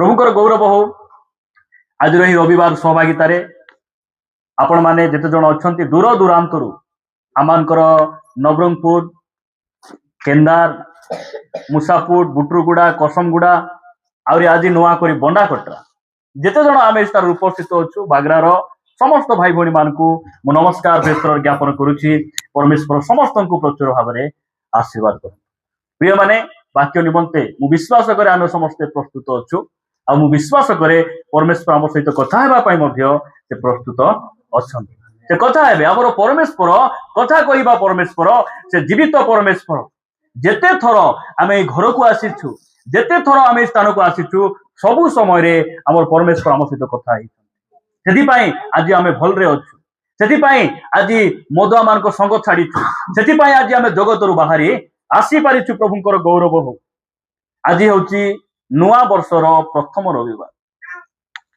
प्रभुकर गौरव हो आज रही रविवार सहभागितार आपण मैंने जिते जन अच्छा दूर दूरांतर आमर नवरंगपुर केन्दार मुसापुर बुटरुगुड़ा कसमगुड़ा आहरी आज नुआ कर बंडाकटा जिते जन आम स्थान उपस्थित अच्छु बागरार समस्त भाई भौणी मान मु नमस्कार बेस्तर ज्ञापन करुच्ची। परमेश्वर समस्त को प्रचुर भाव में आशीर्वाद कर प्रिय माने वाक्य निमंते मु विश्वास करे आम समस्ते प्रस्तुत अच्छु आ मु विश्वास करे परमेश्वर आम सहित कथा हेबापई मध्य से प्रस्तुत अच्छा से कथा हेबे आमर परमेश्वर कथा कहवा परमेश्वर से जीवित परमेश्वर जेते थर आम घर को आसीचु जेते थर आम स्थान को आसीचु सबु समय आमर परमेश्वर आम सहित कथा है आज आम भलरे अच्छु से आज मदुआ मान संग छाड़ीचु से आज आम जगत रु बाहरी आसी पारिचु प्रभुंकर गौरव हो। आज हूँ नुआ वर्षर प्रथम रविवार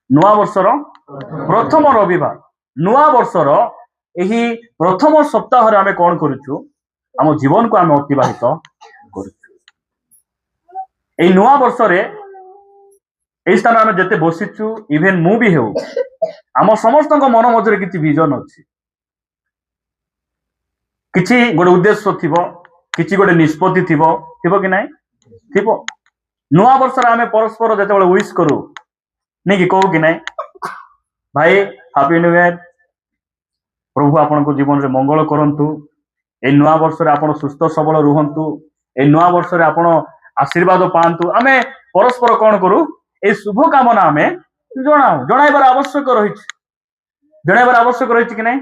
नुआ वर्षर प्रथम रविवार नुआ वर्षर यही प्रथम सप्ताह आम कौन करुचु आम जीवन को आम अतिबाहित करुचु। नुआ वर्ष यही स्थान आम जिते बसीचु इवेन मु भी हो आम समस्त मन मध्य किसी विजन अच्छी किसी गोटे उद्देश्य थी किसी गोटे निष्पत्ति थी कि ना थी नुआ वर्ष आम परस्पर जो विश करू नहीं कि कहू कि ना भाई हैप्पी न्यू ईयर प्रभु आपण को जीवन में मंगल करंतु ए नुआ वर्ष आप सुस्थ सबल रुहंतु ए नुआ वर्ष आप आशीर्वाद पातु आम परस्पर कौन करू ए शुभ कामना आम जनाऊ जनाइबार आवश्यक रही जनाइबार आवश्यक रही कि नहीं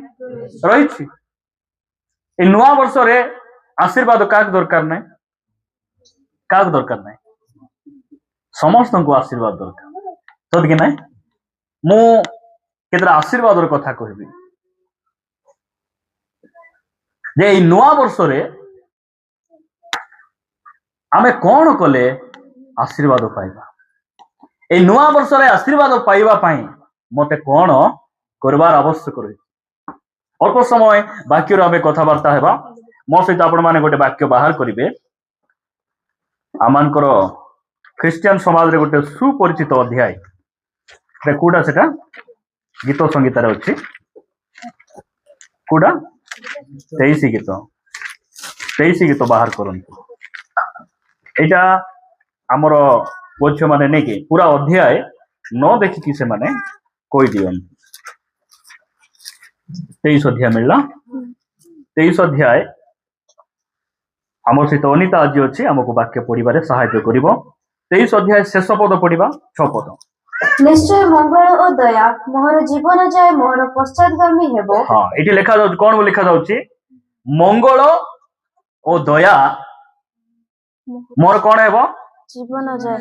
रही ए नुआ वर्ष आशीर्वाद क्या दरकार ना क्या दरकार ना समस्त को आशीर्वाद दरकार सद कि ना मु केतरा आशीर्वाद कथा कहबी जे नुआ वर्ष आम कौन कले आशीर्वाद पाइबा ए नुआ वर्ष आशीर्वाद पाइबा पाई मते कौन करबार आवश्यक रही अल्प समय वाक्य आम कथबार्ता हेबा मो सहित आपण माने गोटे वाक्य बाहर करिवे आमानकर ख्रिस्टियन समाज रे गोटे सुपरिचित अध्याय कूड़ा सेटा गीत संगीतार अच्छी कूड़ा 23 गीत बाहर करंतु एटा आमर पुओ माने नहीं कि पूरा अध्याय न देखिकी से माने कोई दियन 23 अध्याय मिलला 23 अध्याय आम सहित अनिता आज अच्छी आमको वाक्य पढ़वे सहायता कर 23 अध्याय शेष पद पढ़ा 6 पद निश्चय मंगल और दया मोहर जीवन जाए मोहर पश्चातगामी हेबो। हाँ ये लिखा जाउछ कौन लिखा जाउछ मंगल और दया मोर कौन हेबो जीवन जाए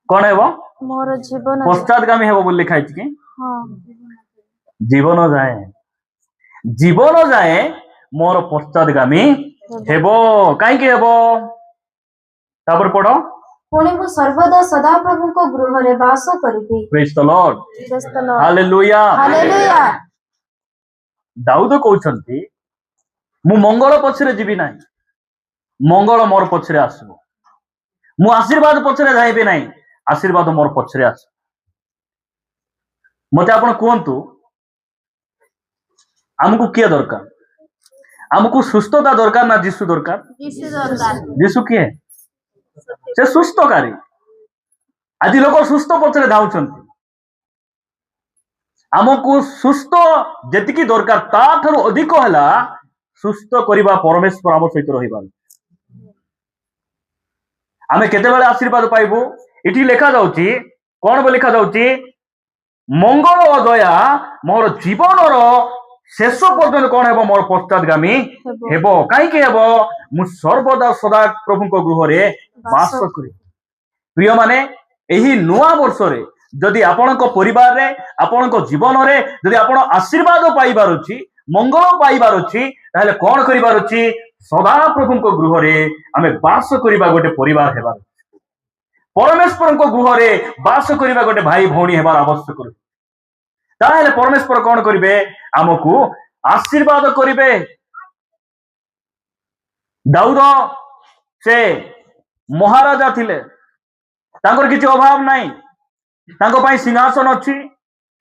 कौन हेबो मोर जीवन पश्चातगामी हेबो बोल लिखा है कि हाँ जीवन जाए मोर पश्चातगामी हेबो काई के हेबो तापर पढ़ो पुणी को सर्वदा सदा प्रभु को गृह रे वास करिबी। Praise the lord hallelujah hallelujah. Daud कहउछंती मु मंगल पछरे जीवी नाही मंगल मोर पछरे आसबो मु आशीर्वाद पछरे जाइबे नाही आशीर्वाद मोर पछरे आस मते आपण कहंतु हमको किए दरकार हमको सुस्थता दरकार ना जीसु दरकार जीसु किए से सुस्थकारी आज लोक सुस्थ पछरे धाउछंती हमको सुस्थ जेतिकी दरकार ता ठारू अधिक हैला सुस्थ करिबा परमेश्वर आम सहित रहिबा आमे केते बेले आशीर्वाद पाइबू इठी लिखा जाउची कोन बे लिखा जाउची मंगल और दया मोर जीवनर शेष पर्यंत कौन हेबो मोर पश्चातगामी हेबो काई के हेबो मु सर्वदा सदा प्रभु को गृह रे वास करी। प्रिय माने एही नुआ वर्ष रे जदि आपनक परिवार रे आपनक जीवन रे जदि आपण आशीर्वाद पाइबार अछि मंगल पाइबार अछि ताले कोन करिबार अछि सदा प्रभु को गृह रे आमे वास करिबा गोटे परिवार हेबा परमेश्वर को गृह रे वास करिबा गोटे भाई भौणी हेबार आवश्यक अछि ताहेले परमेश्वर कौन करिवे आमको आशीर्वाद करिवे। दाऊद से महाराजा थिले तांकर किछि अभाव नाही तांको पाई सिंहासन अछि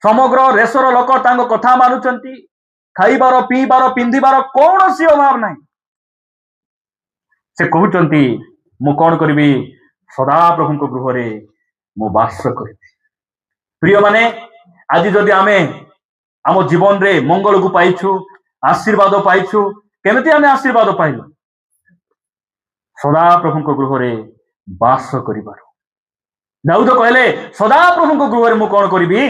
समग्र देशर लोक तांको कथा मानुचंती खाइबार पीबार पिंधिबार कौनसी अभाव नाही से कहउचंती मु कोन करबी सदा प्रभुको गृहरे मु वास करबी प्रिय माने आज जदि आमे आम जीवन रे मंगल को पाइछु आशीर्वाद पाइछु केमिति आमे आशीर्वाद पाइलु सदा प्रभुको गृहरे वास करिबार दाऊद कहले सदा प्रभुको गृहरे मु कोन करबी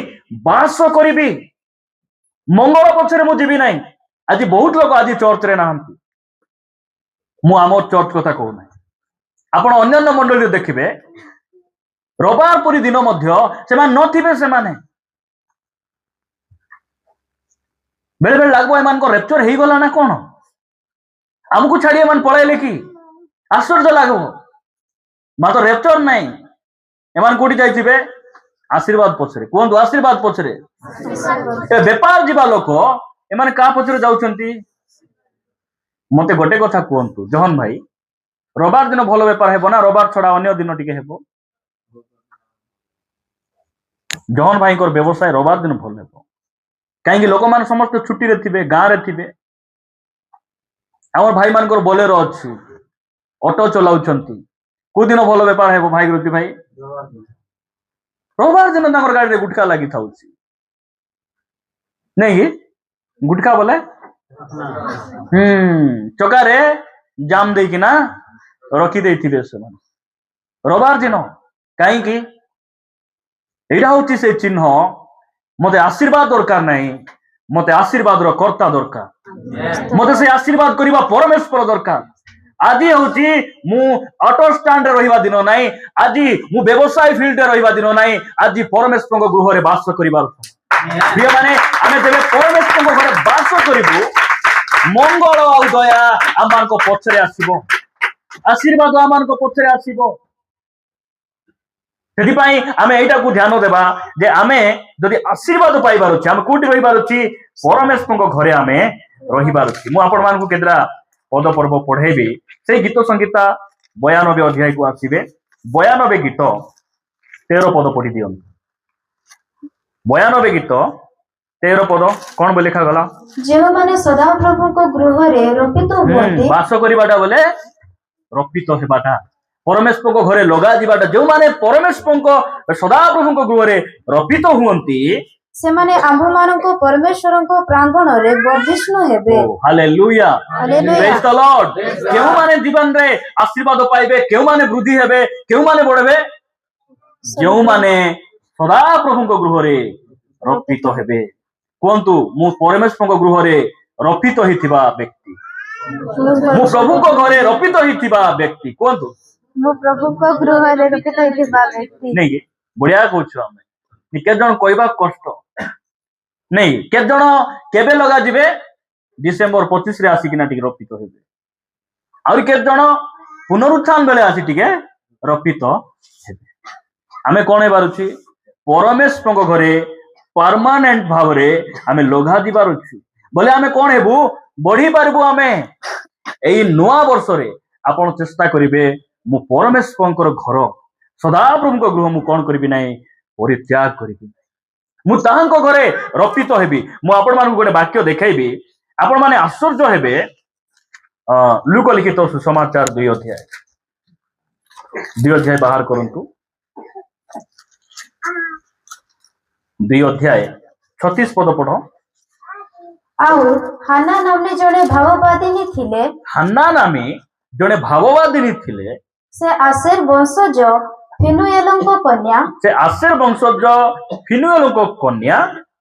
वास करबी मंगल पछरे मु जीवी नाही आज बहुत लोक आज चर्च रे नाहंती मु आम चर्च कथा कहू नाही आपण अन्य मंडली देखिबे रविवार पुरी दिन मध्य सेमान नथिबे सेमाने बेले बेले लागबो एमान को रेप्चर हेई गला ना कोन हमकु छाडी एमान पळाइले कि आश्चर्य लागबो मात्र रेप्चर नाही एमान कोठी जाइथिबे आशीर्वाद पछरे कोन आशीर्वाद पछरे ए व्यापार जीवा लोक एमान का पछरे जाउचंती मते गोटे कथा कोंतु जहन भाई रविवार दिन भलो व्यापार हेबो ना रविवार छडा अन्य दिन टिके हेबो जहन भाई को व्यवसाय रविवार दिन भल हेबो कहीं लोक मान समस्त छुट्टी रे थिबे गाँ रे थिबे हमर भाई मान को बोलेरो अछि ऑटो चलाउछंती को दिन भलो व्यापार हेबो भाई गुरुती भाई रविवार दिन तांकर गाड़ी रे गुटका लागि थाउछि नहीं गुटका बोले चकारे जाम दे किना रखी देथिबे से रविवार दिन कहीं की एटा होची से चिन्ह मते आशीर्वाद दरकार नहीं मते आशीर्वाद रो कर्ता दरकार मते से आशीर्वाद करिबा परमेश्वर दरकार आदि होची मु ऑटो स्टैंड रे रहिबा दिन नाही आदि मु व्यवसाय फील्ड रे रहिबा दिन नाही आदि परमेश्वर को गृह रे वास करिबा प्रिय माने आमे जेबे परमेश्वर को घरे वास करिबु मंगल आ दया आमान को पछरे आसीबो आशीर्वाद आमान को पछरे आसीबो सेथिपाई आमे एटा को ध्यान देबा जे आमे जदि आशीर्वाद पाइबार अछि आमे कोठी रहिबार अछि परमेश्वर को घरे आमे रहिबार अछि मु आपण मान को केद्रा पद पर्व पढेबी से गीत संगीता 92 अध्याय को आसीबे 92 गीत 13 पद पढी दियन 92 गीत 13 पद कोन बोले लिखा गला जे माने सदा प्रभु को गृह रे रोपित होते वास करिबाटा बोले रोपित हेबाटा परमेश्वर को घरे लगा जीवाटा जो माने परमेश्वर को सदा प्रभु को गृह रे रोपित हुअंती से माने आंभ मानको परमेश्वर को प्रांगण रे वर्धिष्णु हेबे hallelujah hallelujah praise the Lord केउ माने जीवन रे आशीर्वाद पाइबे केउ माने वृद्धि हेबे केउ माने बढ़बे जो माने सदा प्रभु को गृह रे रोपित हेबे कोंतु मु परमेश्वर को गृह रे रोपित हिथिबा व्यक्ति मु प्रभु को घरे रोपित हिथिबा व्यक्ति कोंतु मु प्रभु को गृह रे रोपित हिथिबा व्यक्ति नहीं बढ़िया कहछु हमें के जन कहबा कष्ट नहीं के जन केबे लगा जिवे डिसेंबर 25 रे आसी किना टिके रोपित हेबे और के जन पुनरुत्थान बेले आसी टिके रोपित हेबे आमे कोन हेबारुछि परमेश्वर को घरे परमानेंट भाव रे आमे लगा दिबार अछि बोले आमे कोन हेबु बढ़ी पारबु आमे एई नवा वर्ष रे आपण चेष्टा करिवे मु परमेश्वर घर सदा प्रभु को गृह मु कोन करबी नाही परित्याग करिबी मु ताहांको घरे रोपित हेबी मु आपण मानकु गोटे वाक्य देखाइबी आपण माने आश्चर्य हेबे लूका लिखित सुसमाचार 2 अध्याय बाहर करंतु 2 अध्याय 36 पद पढो आउ हाना नामने जणे भाववादिनी थिले हन्ना नामी जणे भाववादिनी थिले से आसेर वंशज फिनुएलଙ୍କ कन्या से आसेर वंशज फिनुएलଙ୍କ कन्या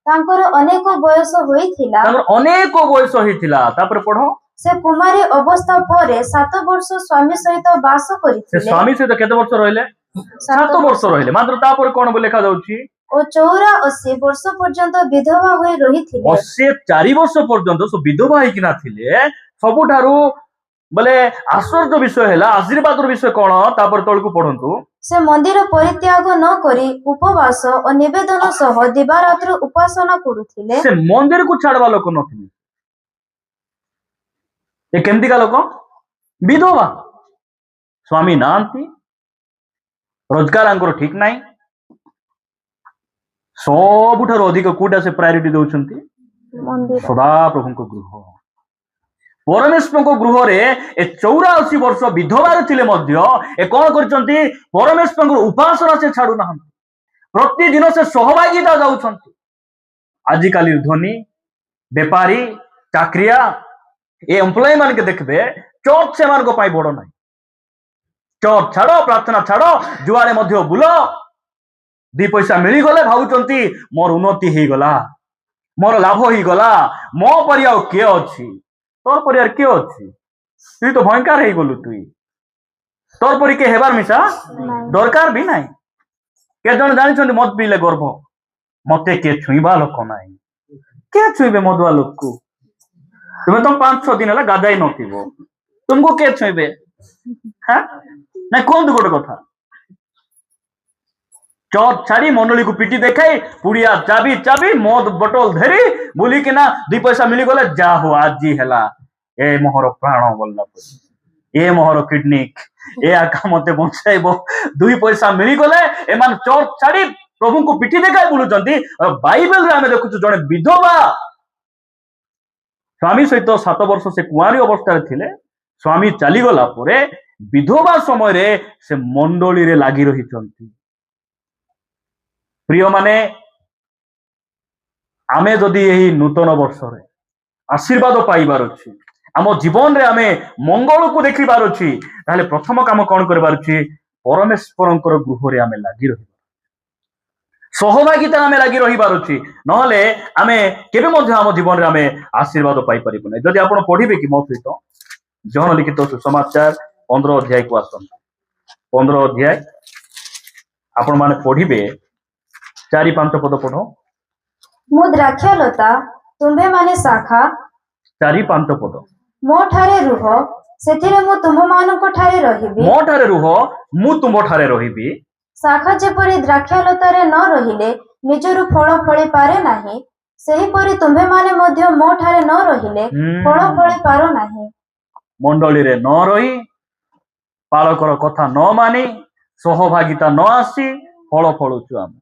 तांकर अनेक बयस होइथिला तांकर अनेक बयस होइथिला तापर पढो से कुमारी अवस्था परे 7 वर्ष स्वामी सहित वास से करिथिले स्वामी सहित केते वर्ष रहिले 7 वर्ष रहिले मात्र तापर कोन बोले लिखा जाउची ओ 84 वर्ष पर्यंत विधवा होई रहिथिले 84 वर्ष पर्यंत सो विधवा होई किना थिले सबुठारु बोले आश्चर्य विषय हैला आशीर्वाद विषय कोन तापर तळकु पढंतु से मंदिर परित्याग न करी उपवास और निवेदन सह दिवारात्र उपासना करुथिले से मंदिर को छाड़वा लोक नथिले ए केमती का लोक विधवा स्वामी नांती रोजगार आंकर ठीक नाही सबुठार अधिक कोटा से प्रायोरिटी दउछंती ମନ୍ଦିର सदा प्रभु गृह परमेश्वर गृह रे ए 84 वर्ष विधवा थिले मध्य ए कोन करचंती परमेश्वर उपासना से छाडू ना प्रतिदिन से सहभागिता जाउछंती आजिकाली धनी बेपारी चाकरिया ए एम्प्लॉय मान के देखबे चर्च से मान को पाई बड़ नाही चर्च छाड़ प्रार्थना छाड़ जुआरे मध्य बुल दी पैसा मिली गले भावुचंती मोर उन्नति हो गला मोर लाभ हो गला मो परिया किए अछि तोर परिवार किए अछि तुई तो भयंकर हो गलु तुई तोर परि के हेबार मिसा दरकार भी नाही के जन जानिछंती मत पीले गर्भ मते के छुईबा लोक नाही के छुईबे मदुआ लोक को तुमे तो 5-6 दिन हला गादाई नथिबो तुमको के छुईबे हां ना कोन गोटे कथा चौथ छाड़ी मंडली को पिटी देखाई पुड़िया चाबी चाबी मद बटल धरी बुली कि ना 2 पैसा मिली गले जा हो आज हेला ए मोहर प्राण बोलला ए मोहर किडनी ए आका मते बचाइबो 2 पैसा मिली गले एमान चौथ छाड़ी प्रभु को पिटी देखाई बुलुचंती बाइबल रे हमें देखुछु जने विधवा स्वामी सहित 7 वर्ष से कुआरी अवस्था थिले स्वामी चली गला परे विधवा समय रे से मंडली रे लागी रही प्रिय माने आमे जदि यही नूतन वर्ष रे आशीर्वाद पाइबार अछि आम जीवन रे आमे मंगल को देखिबार अछि ताले प्रथम काम कोन करबार अछि परमेश्वरंकर गृह रे आमे लागी रही सहभागिता आमे लागी रहिबार अछि नहले आमे केबे मध्ये आम जीवन रे आमे आशीर्वाद पाइ परिबो नै जदि आपण पढिबे कि मो सहित जहन लिखित सुसमाचार 15 अध्याय को आसन 15 अध्याय आपण माने पढिबे 4-5 पद पढ़ो मु द्राक्षालता तुम्भे माने शाखा 4-5 पद मो ठारे रुह सेथिरे मु तुम मानक ठारे रहिबी मो ठारे रुह मु तुम ठारे रहिबी शाखा जेपरि द्राक्षालतारे न रहिले निजरु फल फळी पारे नाही सेही परि तुम्भे माने मध्य मो ठारे न रहिले फल फळी पारो नाही मंडली रे न रही पालकर कथा न मानी सहभागिता न आसी फल फळुचु आम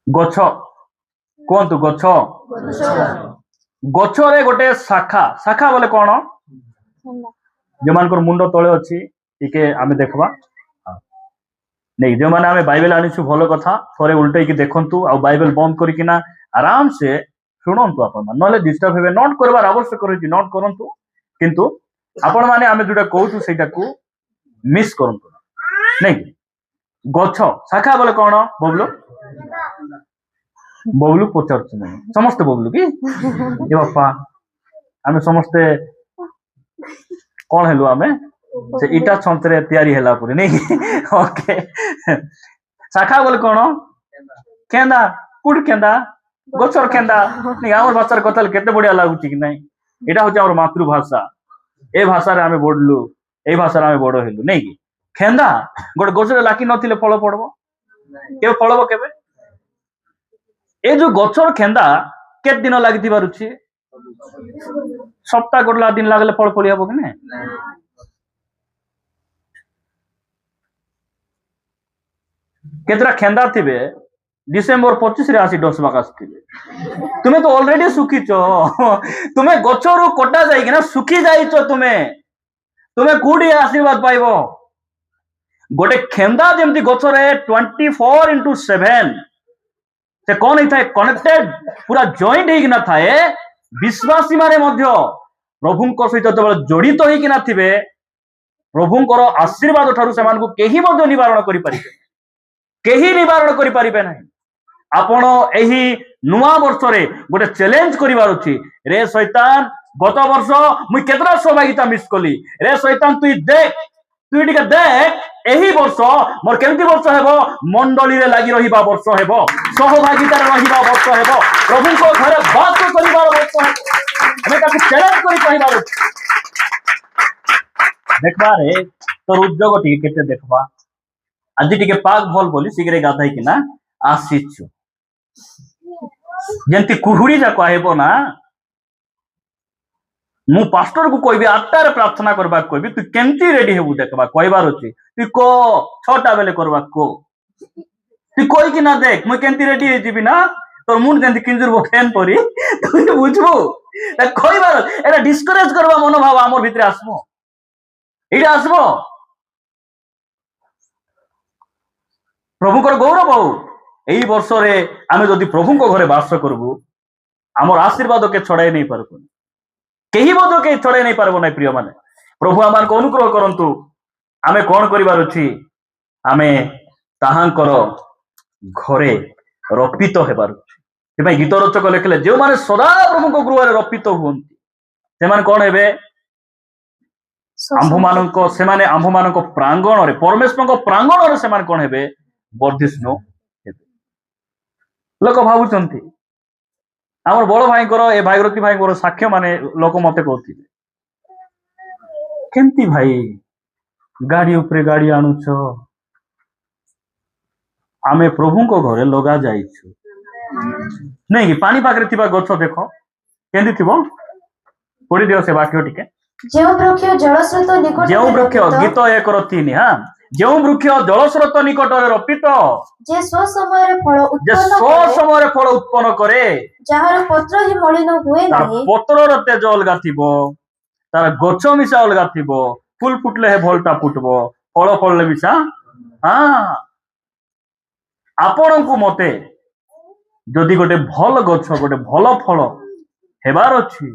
गछ कहतु गछ गछरे गोटे शाखा शाखा बोले कौन जो मान मुंड तले अच्छी टिके आमे देखबा नहीं जो माने आमे बाइबल आनिछु भलो कथा थोरे उल्टे की देखंतु आ बाइबल बंद करिकिना आराम से शुणंतु आपण नले डिस्टर्ब हेबे नोट करबार आवश्यक रही नोट करंतु किंतु आपण माने आमे जोटा कहूछु सेटा को मिस करंतु नहीं गछ शाखा बोले कौन बबलू बबलू पचारछु नहीं समस्त बबलू कि ए बापा आमे समस्ते कौन हेलु आमे से इटा छंतरे तयारी हैला पुरी नहीं ओके शाखा बोले कौन केंदा कुड केंदा गछर केंदा नहीं हमर भाषार कथल केते बढ़िया लागुची कि नहीं एटा होचे हमर मातृभाषा ए भाषा रे आमे बोडलु ए भाषा रे आमे बडो हेलु नहीं कि खेंदा गोटे गछरे लाकी नथिले फल पड़बो केबे फलबो केबे ए जो गछर खेंदा केत दिन लागिति बारुछि सप्ताह गोडला दिन लागले फल फली हबो कि नै केतरा खेंदा थिबे डिसेंबर 25 रे आसी डसबाक आस्थिबे तुमे तो ऑलरेडी सुखी छो तुमे गछरु कोटा जाई कि ना सुखी जाई छो तुमे कोडी आशीर्वाद पाइबो गोटे खेंदा जेमती गछरे 24/7 से कौन होता है कनेक्टेड पूरा जॉइंट होइकिना थाए विश्वासी माने मध्य प्रभुंक सहित जब जड़ित होइकिना थिबे प्रभुंकर आशीर्वाद ठारू से मानकु केही मध्य निवारण करि परिबे केही निवारण करि परिबे नाही आपण एही नुआ वर्ष रे गोटे चैलेंज करिवार अछि रे शैतान गत वर्ष मुई केतरा सहभागिता मिस कली रे शैतान तुई देख तुई टिके देख एही वर्ष मोर केमती वर्ष हेबो मंडली रे लागि रहिबा वर्ष हेबो सहभागिता रे रहिबा वर्ष हेबो प्रभु को घरे वास करिबा वर्ष हेबो हमें ताकि चैलेंज करि कहिबा देखबा रे तोर उद्योग टिके केते देखबा आज टिके पाक भल बोली सिगरे गाधाई कि ना आसीछु जेंती कुहुड़ी जा कहबो ना मु पास्टर को कहबी 8 रे प्रार्थना करबा कहबी तू केंती रेडी हेबू देखबा कहबार अछि तू को 6टा बेले करबा को तू कोई कि ना देख मु केंती रेडी हे जीबी ना तोर मुंड जेंती किंजुर बो फैन परी तू बुझबो ता कहबार एरा डिस्करेज करबा मनोभाव हमर भितरे आसबो एटा आसबो प्रभुकर गौरव हो एई वर्ष रे आमे जदि प्रभुको घरे वास करबू हमर आशीर्वाद के छड़ाई नहीं पारबो केही बोध के छड़ाई नहीं पारबो ना प्रिय माने प्रभु आमान को अनुग्रह करंतु आमे कोन करिवार अछि आमे ताहांकर घरे रपित हेबार अछि गीत रचक लिखले जो माने सदा प्रभु को गृह रपित हुअन्ति सेमान कोन हेबे आम्भमानक सेमाने आम्भमानक प्रांगण रे परमेश्वर प्रांगण रे सेमान कोन हेबे वर्धिष्णु हेबे लोक भाबुचंती आमर बड़ भाईकर ए भागीरथी भाईकर साक्ष्य माने लोक मते कहथिले केंती भाई गाड़ी ऊपर गाड़ी आणुछ आमे प्रभु को घरे लगा जाइछु नहीं कि पानी पाखरे थिबा गछ देखो केंती थिबो पड़ी दियो से वाक्य टिके ଯେଉଁ ବୃକ୍ଷ ଜଳସ୍ରୋତ ନିକଟରେ ଯେଉଁ ବୃକ୍ଷ ରୋପିତ, ଗୀତ 1:3 ହଁ ଯେଉଁ ବୃକ୍ଷ ଜଳସ୍ରୋତ ନିକଟରେ ରୋପିତ ଯେ ସ୍ୱ ସମୟରେ ଫଳ ଯେ ଉତ୍ପନ୍ନ ସୋ କରେ, ସମୟରେ ଫଳ ଉତ୍ପନ୍ନ करे ଯାହାର ପତ୍ର ହିଁ ମଳିନ ହୁଏ तार ନାହିଁ, पत्रर तेज अलगा थिबो तार गछ मिशा अलगा थिबो फुल फुटले हे भलटा फुटबो फल फलले मिशा हाँ आपण को मते जदि गोटे भल गछ गोटे भल फल हेबार अछि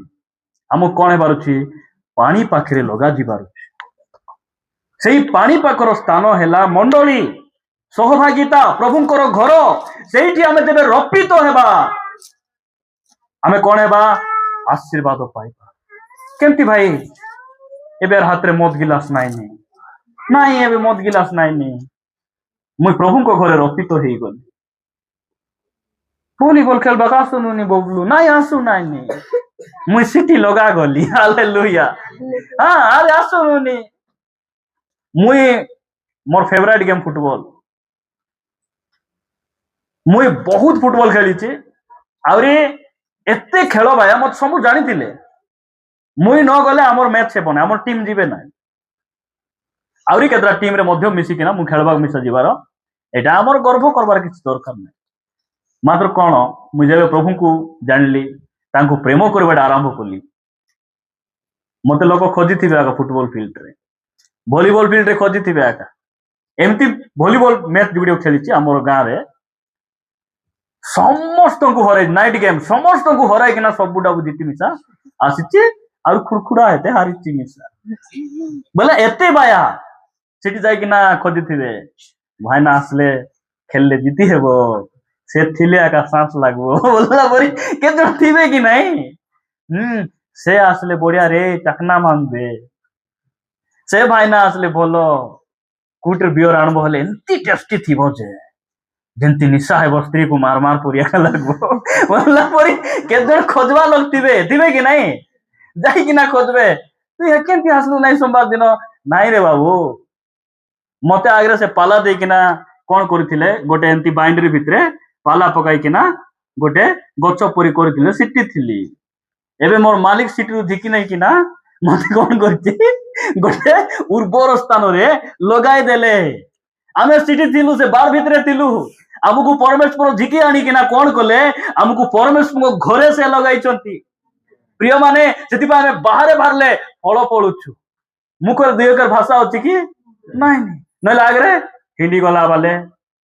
हमु कोन हेबार अछि पानी पाखरे लगा जिबार अछि सेही पानी पाखर स्थान हेला मंडली सहभागिता प्रभुंकर घर सेठी आमे जेबे रपित हेबा आमे कोन हेबा आशीर्वाद पाइबा केमती भाई एबे हाथ रे मद गिलास नाही एबे मद गिलास नाही मुई प्रभु को घरे रपित हेई गली वॉलीबॉल खेलबा आसुनुनी बबलू नाही आसु नाही मुई सिटी लगा गली हालेलुया हां अरे आसुनुनी मुई मोर फेवरेट गेम फुटबॉल मुई बहुत फुटबॉल खेली छी आउरी एते खेल भाया मत सब जानी थिले मुई न गले हमर मैच हेबो ना हमर टीम जीवे ना आउरी केतरा टीम रे मध्य मिसी किना मु खेलबा मिसा जीवार एटा हमर गर्व करबार किछ दरकार नै मात्र कोन मु जेबे प्रभु को जानली तांको प्रेम करबाडा आरंभ कली मते लोक खोजी थिबे आका फुटबॉल फील्ड रे वॉलीबॉल फील्ड रे खोजी थिबे आका एमती वॉलीबॉल मैच वीडियो खेली छी हमर गां रे समस्त को हराई नाइट गेम समस्त को हराई किना सबुटा जीति मिसा आसीची आर खुरखुड़ा हेते हारिची मिसा बोले एते बाया सिटी जाई किना खोजी थिबे भाई ना आसले खेलले जीति हेबो से थिले आका सांस लागबो बोलला परी केते थिबे कि नहीं से आसले बढ़िया रे चकना मानबे से भाई ना आसले बोलो कुटर बियर आणबो हले एंती टेस्टी थिबो जे जेंती निशा है स्त्री को मार मार पुरिया लगबो बोलला परी केते खोजवा लोग थिबे कि नहीं जाई कि ना खोजबे तू हे केंती आसलु नहीं सोमवार दिन नाही रे बाबू मते आगरे से पाला दे किना कोन करथिले गोटे एंती बाइंडरी भितरे पाला पकाई किना गोटे गछ परी करथिले सिटी थिली एबे मोर मालिक सिटी रु धिकी नहीं किना मते कोन करथि गोटे उर्वर स्थान रे लगाई देले आमे सिटी थिलु से बार भितरे थिलु हमको परमेश्वर झिकी आनी किना कोन कले हमको परमेश्वर को घरे से लगाई चंती प्रिय माने सेति पा हमें बाहरे बाहरले फल पळुछु मुखर देहकर भाषा होची कि नाही न लागरे हिंदी गला वाले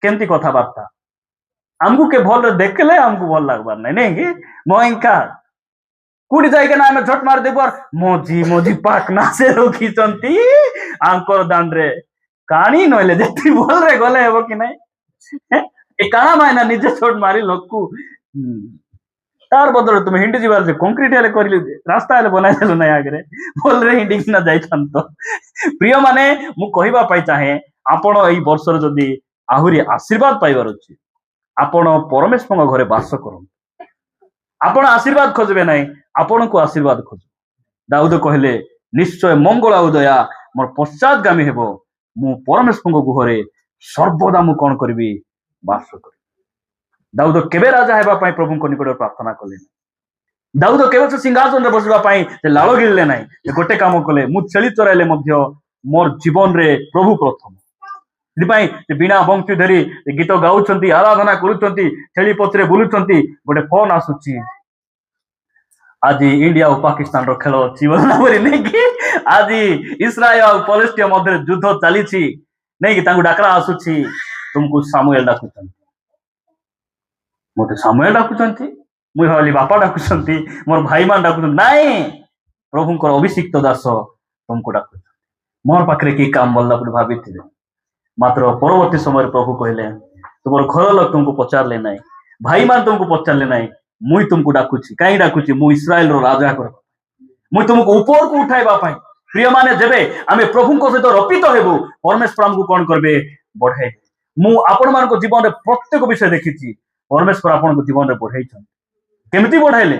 केमती कथा बार्ता हमको के भल रे देखले हमको भल लागबार नहीं कि मोइंका कुडी जाई के ना हमें झट मार देबर मोजी पाकना से रोकी चंती आंकर दांडरे काणी नले जेती बोल रे गले हेबो कि नहीं ए काना मायना निजे छोट मारी लोकू तार बदल तुम हिंडी जीवार से कंक्रीट हेले करली रास्ता हेले बनाई देलो नहीं आगरे बोल रे हिंडी ना जाई छंतो प्रिय माने मु कहिबा पाई चाहे आपण एई वर्षर जदी आहुरी आशीर्वाद पाइबार अछि आपण परमेश्वर घरे वास करन आपण आशीर्वाद खोजबे नहीं आपण को आशीर्वाद खोज दाऊद कहले निश्चय मंगल उदया मोर पश्चातगामी हेबो मु परमेश्वर गुहरे सर्वदा मु कोन करबी वास करबी दाऊद केबे राजा हेबा पई प्रभु को निकट प्रार्थना कले ଦାଉଦ କେବେ ସେ ସିଂହାସନରେ ବସିବା ପାଇଁ ସେ ଲାଳ ଗିଳିଲେ ନାହିଁ, ସେ ଗୋଟେ କାମ କଲେ, ମୁଁ ଛେଳି ଚରାଇଲେ ମଧ୍ୟ ମୋର ଜୀବନରେ ପ୍ରଭୁ ପ୍ରଥମ। ସେଥିପାଇଁ ସେ ବିନା ବଂଶୀ ଧରି ଗୀତ ଗାଉଛନ୍ତି, ଆରାଧନା କରୁଛନ୍ତି, ଛେଳି ପଛରେ ବୁଲୁଛନ୍ତି। ଗୋଟେ ଫୋନ ଆସୁଛି, ଆଜି ଇଣ୍ଡିଆ ଆଉ ପାକିସ୍ତାନର ଖେଳ ଅଛି ବୋଲି ନେଇକି, ଆଜି ଇସ୍ରାଏଲ ଆଉ ପାଲେଷ୍ଟିନ ମଧ୍ୟରେ ଯୁଦ୍ଧ ଚାଲିଛି ନେଇକି ତାଙ୍କୁ ଡାକରା ଆସୁଛି, ତୁମକୁ ସାମୁଏଲ ଡାକୁଛନ୍ତି। ମତେ ସାମୁଏଲ ଡାକୁଛନ୍ତି, ମୁଁ ଭାବିଲି ବାପା ଡାକୁଛନ୍ତି, ମୋର ଭାଇମାନେ ଡାକୁଛନ୍ତି। ନାଇଁ, ପ୍ରଭୁଙ୍କର ଅଭିଷିକ୍ତ ଦାସ ତୁମକୁ ଡାକୁଛନ୍ତି। ମୋର ପାଖରେ କି କାମ ବଳିଲା ବୋଲି ଭାବିଥିଲେ, ମାତ୍ର ପରବର୍ତ୍ତୀ ସମୟରେ ପ୍ରଭୁ କହିଲେ, ତୁମର ଘର ଲୋକ ତୁମକୁ ପଚାରିଲେ ନାହିଁ, ଭାଇମାନେ ତୁମକୁ ପଚାରିଲେ ନାହିଁ, ମୁଇଁ ତୁମକୁ ଡାକୁଛି। କାହିଁ ଡାକୁଛି? ମୁଁ ଇସ୍ରାଏଲର ରାଜା କର, ମୁଁ ତୁମକୁ ଉପରକୁ ଉଠାଇବା ପାଇଁ। ପ୍ରିୟମାନେ, ଯେବେ ଆମେ ପ୍ରଭୁଙ୍କ ସହିତ ରପିତ ହେବୁ, ପରମେଶ୍ୱର ଆମକୁ କଣ କରିବେ? ବଢାଇବେ। ମୁଁ ଆପଣମାନଙ୍କ ଜୀବନରେ ପ୍ରତ୍ୟେକ ବିଷୟ ଦେଖିଛି, ପରମେଶ୍ୱର ଆପଣଙ୍କ ଜୀବନରେ ବଢାଇଛନ୍ତି। କେମିତି ବଢାଇଲେ?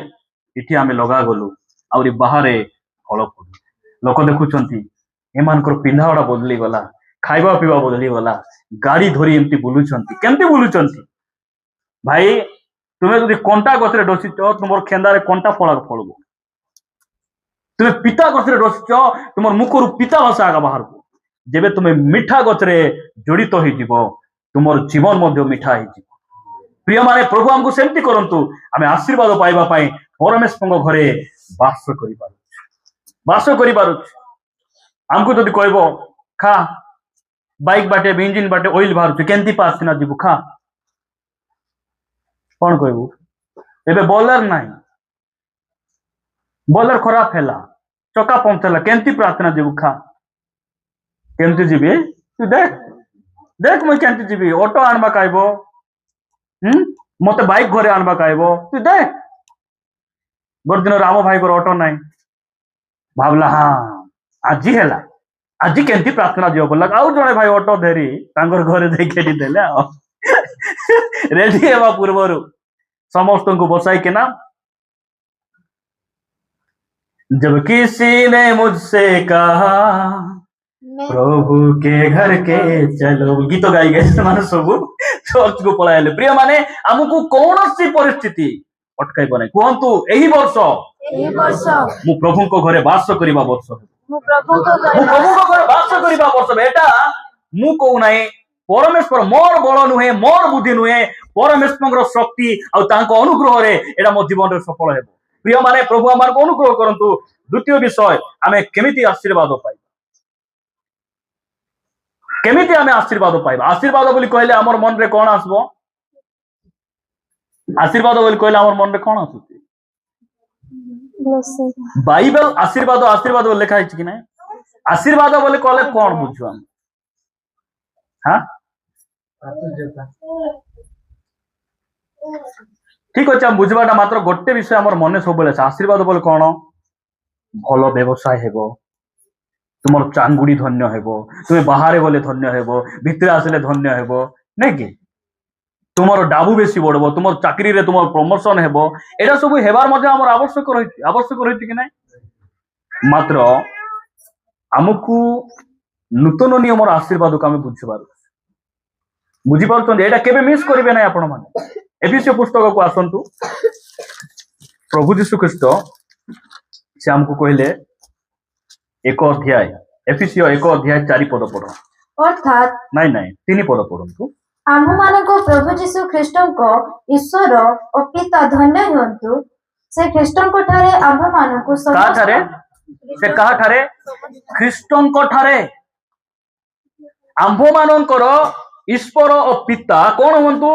ଏଠି ଆମେ ଲଗାଗଲୁ, ଆହୁରି ବାହାରେ ଫଳ ପଡୁ। ଲୋକ ଦେଖୁଛନ୍ତି, ଏମାନଙ୍କର ପିନ୍ଧା ଗୁଡା ବଦଳି ଗଲା, ଖାଇବା ପିଇବା ବଦଳି ଗଲା, ଗାଡି ଧରି ଏମିତି ବୁଲୁଛନ୍ତି। କେମିତି ବୁଲୁଛନ୍ତି? ଭାଇ, ତୁମେ ଯଦି କଣ୍ଟା ଗଛରେ ଡସିଛ, ତୁମର ଖେନ୍ଦାରେ କଣ୍ଟା ଫଳ ଫଳବ। ତୁମେ ପିତା ଗଛରେ ଡସିଛ, ତୁମର ମୁଖରୁ ପିତା ଭାଷା ଆଗ ବାହାରକୁ। ଯେବେ ତୁମେ ମିଠା ଗଛରେ ଜଡିତ ହେଇଯିବ, ତୁମର ଜୀବନ ମଧ୍ୟ ମିଠା ହେଇଯିବ। ପ୍ରିୟମାନେ, ପ୍ରଭୁ ଆମକୁ ସେମିତି କରନ୍ତୁ, ଆମେ ଆଶୀର୍ବାଦ ପାଇବା ପାଇଁ ପରମେଶ୍ୱରଙ୍କ ଘରେ ବାସ କରିପାରୁଛୁ। ଆମକୁ ଯଦି କହିବ ଖା, ବାଇକ୍ ବାଟେ ଇଞ୍ଜିନ ବାଟେ ଅଏଲ ବାହାରୁଛି, କେମିତି ପାସିନା ଯିବୁ, ଖା। କଣ କହିବୁ? ଏବେ ବୋଲେର ନାହିଁ, ବୋଲେର ଖରାପ ହେଲା, ଚକା ପମ୍ପ ହେଲା, କେମିତି ପ୍ରାର୍ଥନା ଯିବୁ, ଖା। କେମିତି ଯିବି? ତୁ ଦେଖ ମୁଇଁ କେମିତି ଯିବି? ଅଟୋ ଆଣବା ଖାଇବ, ମତେ ବାଇକ୍ ଘରେ ଆଣବା ଖାଇବ, ତୁ ଦେଖ। ଗୋଟେ ଦିନ ରାମ ଭାଇଙ୍କର ଅଟୋ ନାହିଁ, ଭାବଲା ହଁ ଆଜି ହେଲା, ଆଜି କେମିତି ପ୍ରାର୍ଥନା ଯିବ ବୋଲା, ଆଉ ଜଣେ ଭାଇ ଅଟୋ ଧରି ତାଙ୍କର ଘରେ ଯାଇକି ଦେଲେ। ଆଉ ରେଡି ହେବା ପୂର୍ବରୁ ସମସ୍ତଙ୍କୁ ବସାଇକିନା, जब किसी ने मुझसे कहा प्रभु के घर के चलो, गीत गाई गए ସେମାନେ ସବୁ ଚର୍ଚ୍ଚକୁ ପଳାଇଲେ। ପ୍ରିୟ ମାନେ, ଆମକୁ କୌଣସି ପରିସ୍ଥିତି ଅଟକାଇବ ନାହିଁ। କୁହନ୍ତୁ, ଏହି ବର୍ଷ ମୁଁ ପ୍ରଭୁଙ୍କ ଘରେ ବାସ କରିବା ବର୍ଷ, ମୁଁ ପ୍ରଭୁଙ୍କ ଘରେ ବାସ କରିବା ବର୍ଷ। ଏଟା ମୁଁ କହୁନାହିଁ, ପରମେଶ୍ୱର, ମୋର ବଳ ନୁହେଁ, ମୋର ବୁଦ୍ଧି ନୁହେଁ, ପରମେଶ୍ୱରଙ୍କର ଶକ୍ତି ଆଉ ତାଙ୍କ ଅନୁଗ୍ରହରେ ଏଟା ମୋ ଜୀବନରେ ସଫଳ ହେବ। ପ୍ରିୟ ମାନେ, ପ୍ରଭୁ ଆମକୁ ଅନୁଗ୍ରହ କରନ୍ତୁ। ଦ୍ୱିତୀୟ ବିଷୟ, ଆମେ କେମିତି ଆଶୀର୍ବାଦ ପାଇବା? କେମିତି ଆମେ ଆଶୀର୍ବାଦ ପାଇବା? ଆଶୀର୍ବାଦ ବୋଲି କହିଲେ ଆମର ମନରେ କଣ ଆସିବ? ଆଶୀର୍ବାଦ ବୋଲି କହିଲେ ଆମର ମନରେ କଣ ଆସୁଛି? ବାଇବେଲ ଆଶୀର୍ବାଦ ବୋଲି ଲେଖା ହେଇଛି କି ନାଇଁ? ଆଶୀର୍ବାଦ ବୋଲି କହିଲେ କଣ ବୁଝୁ ଆମେ? ଠିକ ଅଛି, ଆମେ ବୁଝିବାଟା, ମାତ୍ର ଗୋଟେ ବିଷୟ ଆମର ମନେ ସବୁବେଳେ ଅଛି। ଆଶୀର୍ବାଦ ବୋଲି କଣ? ଭଲ ବ୍ୟବସାୟ ହେବ, ତୁମର ଚାଙ୍ଗୁଡି ଧନ୍ୟ ହେବ, ତୁମେ ବାହାରେ ଗଲେ ଧନ୍ୟ ହେବ, ଭିତରେ ଆସିଲେ ଧନ୍ୟ ହେବ, ନାଇଁ କି? ତୁମର ଡାବୁ ବେଶୀ ବଢବ, ତୁମର ଚାକିରିରେ ତୁମର ପ୍ରମୋସନ ହେବ, ଏଟା ସବୁ ହେବାର ମଧ୍ୟ ଆମର ଆବଶ୍ୟକ ରହିଛି କି ନାଇଁ? ମାତ୍ର ଆମକୁ ନୂତନ ନିୟମର ଆଶୀର୍ବାଦକୁ ଆମେ ବୁଝିପାରୁଛନ୍ତି? ଏଇଟା କେବେ ମିସ୍ କରିବେ ନାହିଁ ଆପଣ ମାନେ। ଏଫେସୀୟ ପୁସ୍ତକକୁ ଆସନ୍ତୁ। ପ୍ରଭୁ ଯୀଶୁ ଖ୍ରୀଷ୍ଟ ସେ ଆମକୁ କହିଲେ, 1 ଅଧ୍ୟାୟ, ଏଫେସୀୟ 1 ଅଧ୍ୟାୟ 4 ପଦ ପଢ। ଅର୍ଥାତ୍ ନାଇଁ 3 ପଦ ପଢନ୍ତୁ। ଆମ୍ଭମାନଙ୍କୁ ପ୍ରଭୁ ଯୀଶୁ ଖ୍ରୀଷ୍ଟଙ୍କ ଈଶ୍ୱର ଓ ପିତା ଧନ୍ୟ ହୁଅନ୍ତୁ। ସେ ଖ୍ରୀଷ୍ଟଙ୍କ ଠାରେ ଆମ୍ଭମାନଙ୍କୁ କାହାଠାରେ? ସେ କାହାଠାରେ? ଖ୍ରୀଷ୍ଟଙ୍କ ଠାରେ ଆମ୍ଭମାନଙ୍କର ଈଶ୍ୱର ଓ ପିତା କଣ ହୁଅନ୍ତୁ?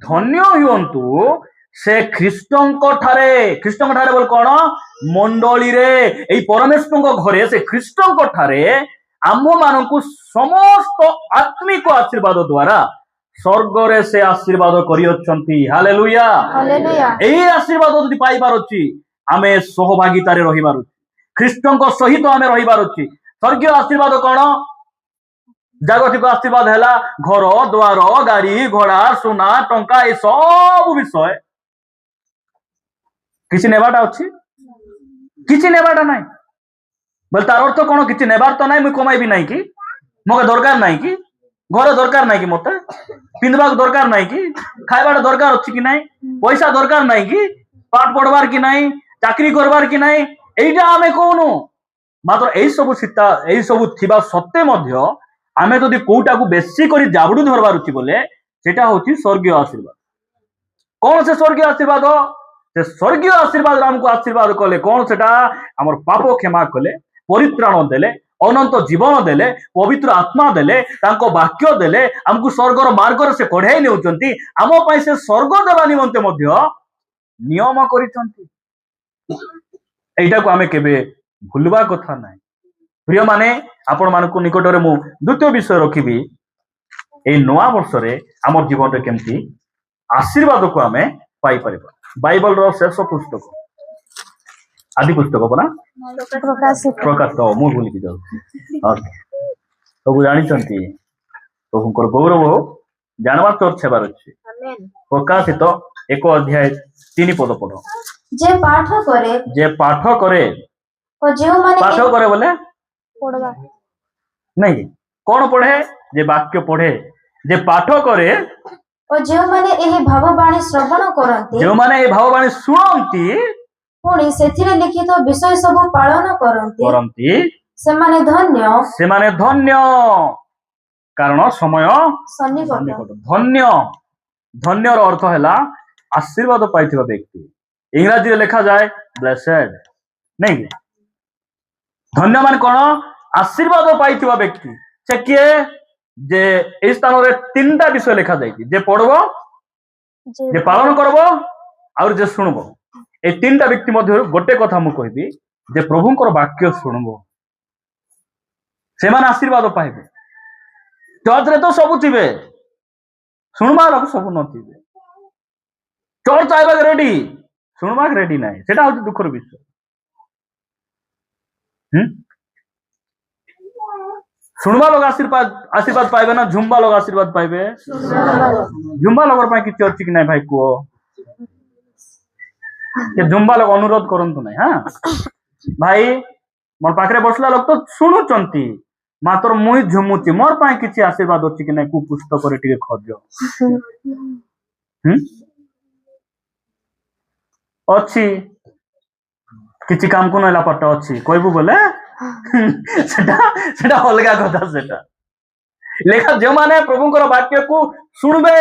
ଧନ୍ୟ ହୁଅନ୍ତୁ ସେ ଖ୍ରୀଷ୍ଟଙ୍କ ଠାରେ। ଖ୍ରୀଷ୍ଟଙ୍କ ଠାରେ ବୋଲି କଣ? ମଣ୍ଡଳୀରେ, ଏଇ ପରମେଶ୍ୱରଙ୍କ ଘରେ, ସେ ଖ୍ରୀଷ୍ଟଙ୍କ ଠାରେ ଆମ୍ଭମାନଙ୍କୁ ସମସ୍ତ ଆତ୍ମିକ ଆଶୀର୍ବାଦ ଦ୍ଵାରା ସ୍ୱର୍ଗରେ ସେ ଆଶୀର୍ବାଦ କରିଅଛନ୍ତି। ହାଲେଲୁୟା। ଏହି ଆଶୀର୍ବାଦ ଯଦି ପାଇବାର ଅଛି, ଆମେ ସହଭାଗିତାରେ ରହିବାର ଅଛି, ଖ୍ରୀଷ୍ଟଙ୍କ ସହିତ ଆମେ ରହିବାର ଅଛି। ସ୍ୱର୍ଗୀୟ ଆଶୀର୍ବାଦ କଣ? ଜାଗତିକ ଆଶୀର୍ବାଦ ହେଲା ଘର ଦ୍ୱାର, ଗାଡି ଘୋଡା, ସୁନା ଟଙ୍କା, ଏ ସବୁ ବିଷୟ। କିଛି ନେବାଟା ଅଛି? କିଛି ନେବାଟା ନାହିଁ। ବୋଲେ ତାର ଅର୍ଥ କଣ? କିଛି ନେବାର ତ ନାହିଁ, ମୁଁ କମାଇବି ନାହିଁ କି, ମତେ ଦରକାର ନାହିଁ କି, ଘର ଦରକାର ନାହିଁ କି, ମତେ ପିନ୍ଧବାକୁ ଦରକାର ନାହିଁ କି, ଖାଇବାଟା ଦରକାର ଅଛି କି ନାହିଁ, ପଇସା ଦରକାର ନାହିଁ କି, ପାଠ ପଢବାର କି ନାହିଁ, ଚାକିରି କରବାର କି ନାହିଁ ଏଇଟା ଆମେ କହୁନୁ, ମାତ୍ର ଏଇ ସବୁ ଥିବା ସତ୍ତ୍ୱେ ମଧ୍ୟ ଆମେ ଯଦି କୋଉଟାକୁ ବେଶୀ କରି ଜାବୁଡି ଧରବାର ଅଛି ବୋଲେ ସେଟା ହଉଛି ସ୍ୱର୍ଗୀୟ ଆଶୀର୍ବାଦ। କଣ ସେ ସ୍ୱର୍ଗୀୟ ଆଶୀର୍ବାଦ? ସେ ସ୍ୱର୍ଗୀୟ ଆଶୀର୍ବାଦ ଆମକୁ ଆଶୀର୍ବାଦ କଲେ କଣ? ସେଟା ଆମର ପାପ କ୍ଷମା କଲେ, ପରିତ୍ରାଣ ଦେଲେ, ଅନନ୍ତ ଜୀବନ ଦେଲେ, ପବିତ୍ର ଆତ୍ମା ଦେଲେ, ତାଙ୍କ ବାକ୍ୟ ଦେଲେ, ଆମକୁ ସ୍ୱର୍ଗର ମାର୍ଗରେ ସେ କଢେଇ ନେଉଛନ୍ତି। ଆମ ପାଇଁ ସେ ସ୍ୱର୍ଗ ଦେବା ନିମନ୍ତେ ମଧ୍ୟ ନିୟମ କରିଛନ୍ତି। ଏଇଟାକୁ ଆମେ କେବେ ଭୁଲବା କଥା ନାହିଁ। ପ୍ରିୟ ମାନେ, ଆପଣ ମାନଙ୍କୁ ନିକଟରେ ମୁଁ ଦ୍ୱିତୀୟ ବିଷୟ ରଖିବି, ଏଇ ନୂଆ ବର୍ଷରେ ଆମ ଜୀବନରେ କେମିତି ଆଶୀର୍ବାଦକୁ ଆମେ ପାଇପାରିବା। ବାଇବଲର ଶେଷ ପୁସ୍ତକ ଆଦି ପୁସ୍ତକ ପରା ପ୍ରକାଶ, ମୁଁ ଭୁଲିକି ଯାଉଛି। ସବୁ ଜାଣିଛନ୍ତି, ପ୍ରଭୁଙ୍କର ଗୌରବ ଜାଣବା ଚର୍ଚ୍ଚ ହେବାର ଅଛି। ପ୍ରକାଶିତ 1:3 ପଢ। ଯେ ପାଠ କରେ ଓ ଯେଉଁମାନେ ପାଠ କରେ ବୋଲେ ନାଇଁ କଣ ପଢେ? ଯେ ବାକ୍ୟ ପଢେ, ଯେ ପାଠ କରେ ଓ ଯେଉଁମାନେ ଏହି ଭାବବାଣୀ ଶ୍ରବଣ କରନ୍ତି, ଯେଉଁମାନେ ଏ ଭାବବାଣୀ ଶୁଣନ୍ତି, ପୁଣି ସେଥିରେ ଲିଖିତ ବିଷୟ ସବୁ ପାଳନ କରନ୍ତି, ସେମାନେ ଧନ୍ୟ, କାରଣ ସମୟ ସନ୍ନିକଟ। ଧନ୍ୟର ଅର୍ଥ ହେଲା ଆଶୀର୍ବାଦ ପାଇଥିବା ବ୍ୟକ୍ତି। ଇଂରାଜୀରେ ଲେଖାଯାଏ ବ୍ଲେସେଡ, ନାଇଁ କି? ଧନ୍ୟ ମାନେ କଣ? ଆଶୀର୍ବାଦ ପାଇଥିବା ବ୍ୟକ୍ତି। ସେ କିଏ? ଯେ ଏଇ ସ୍ଥାନରେ 3ଟା ବିଷୟ ଲେଖାଯାଇଛି, ଯେ ପଢବ, ଯେ ପାଳନ କରବ, ଆଉ ଯେ ଶୁଣବ। এই 3ଟା ବ୍ୟକ୍ତି ମଧ୍ୟରୁ ଗୋଟେ କଥା ମୁଁ କହିବି, ଯେ ପ୍ରଭୁଙ୍କର ବାକ୍ୟ ଶୁଣବ, ସେମାନେ ଆଶୀର୍ବାଦ ପାଇବେ। ଚର୍ଚ୍ଚରେ ତ ସବୁ ଥିବେ, ଶୁଣବାର ସବୁ ନଥିବେ। ଚର୍ଚ୍ଚ ଆଇବାକୁ ରେଡି, ଶୁଣବାକୁ ରେଡି ନାହିଁ। ସେଟା ହଉଛି ଦୁଃଖର ବିଷୟ। ଶୁଣବା ଲୋକ ଆଶୀର୍ବାଦ ପାଇବେ ନା ଝୁମ୍ବା ଲୋକ ଆଶୀର୍ବାଦ ପାଇବେ? ଝୁମ୍ବା ଲୋକର ପାଇଁ କିଛି ଅଛି କି ନାହିଁ ଭାଇ କୁହ? ଝୁମ୍ବା ଲୋକ ଅନୁରୋଧ କରନ୍ତୁ ନାହିଁ। ହଁ ଭାଇ, ମୋର ପାଖରେ ବସିଲା ଲୋକ ତ ଶୁଣୁଛନ୍ତି, ମାତ୍ର ମୁଇଁ ଝୁମୁଛି, ମୋର ପାଇଁ କିଛି ଆଶୀର୍ବାଦ ଅଛି କି ନାହିଁ କୁ ପୁସ୍ତକରେ ଟିକେ ଖୋଜ। ଅଛି କିଛି କାମକୁ ନହେଲା ପଟ ଅଛି କହିବୁ ବୋଲେ ସେଟା ଅଲଗା କଥା। ସେଟା ଲେଖା, ଯେଉଁମାନେ ପ୍ରଭୁଙ୍କର ବାକ୍ୟକୁ ଶୁଣବେ।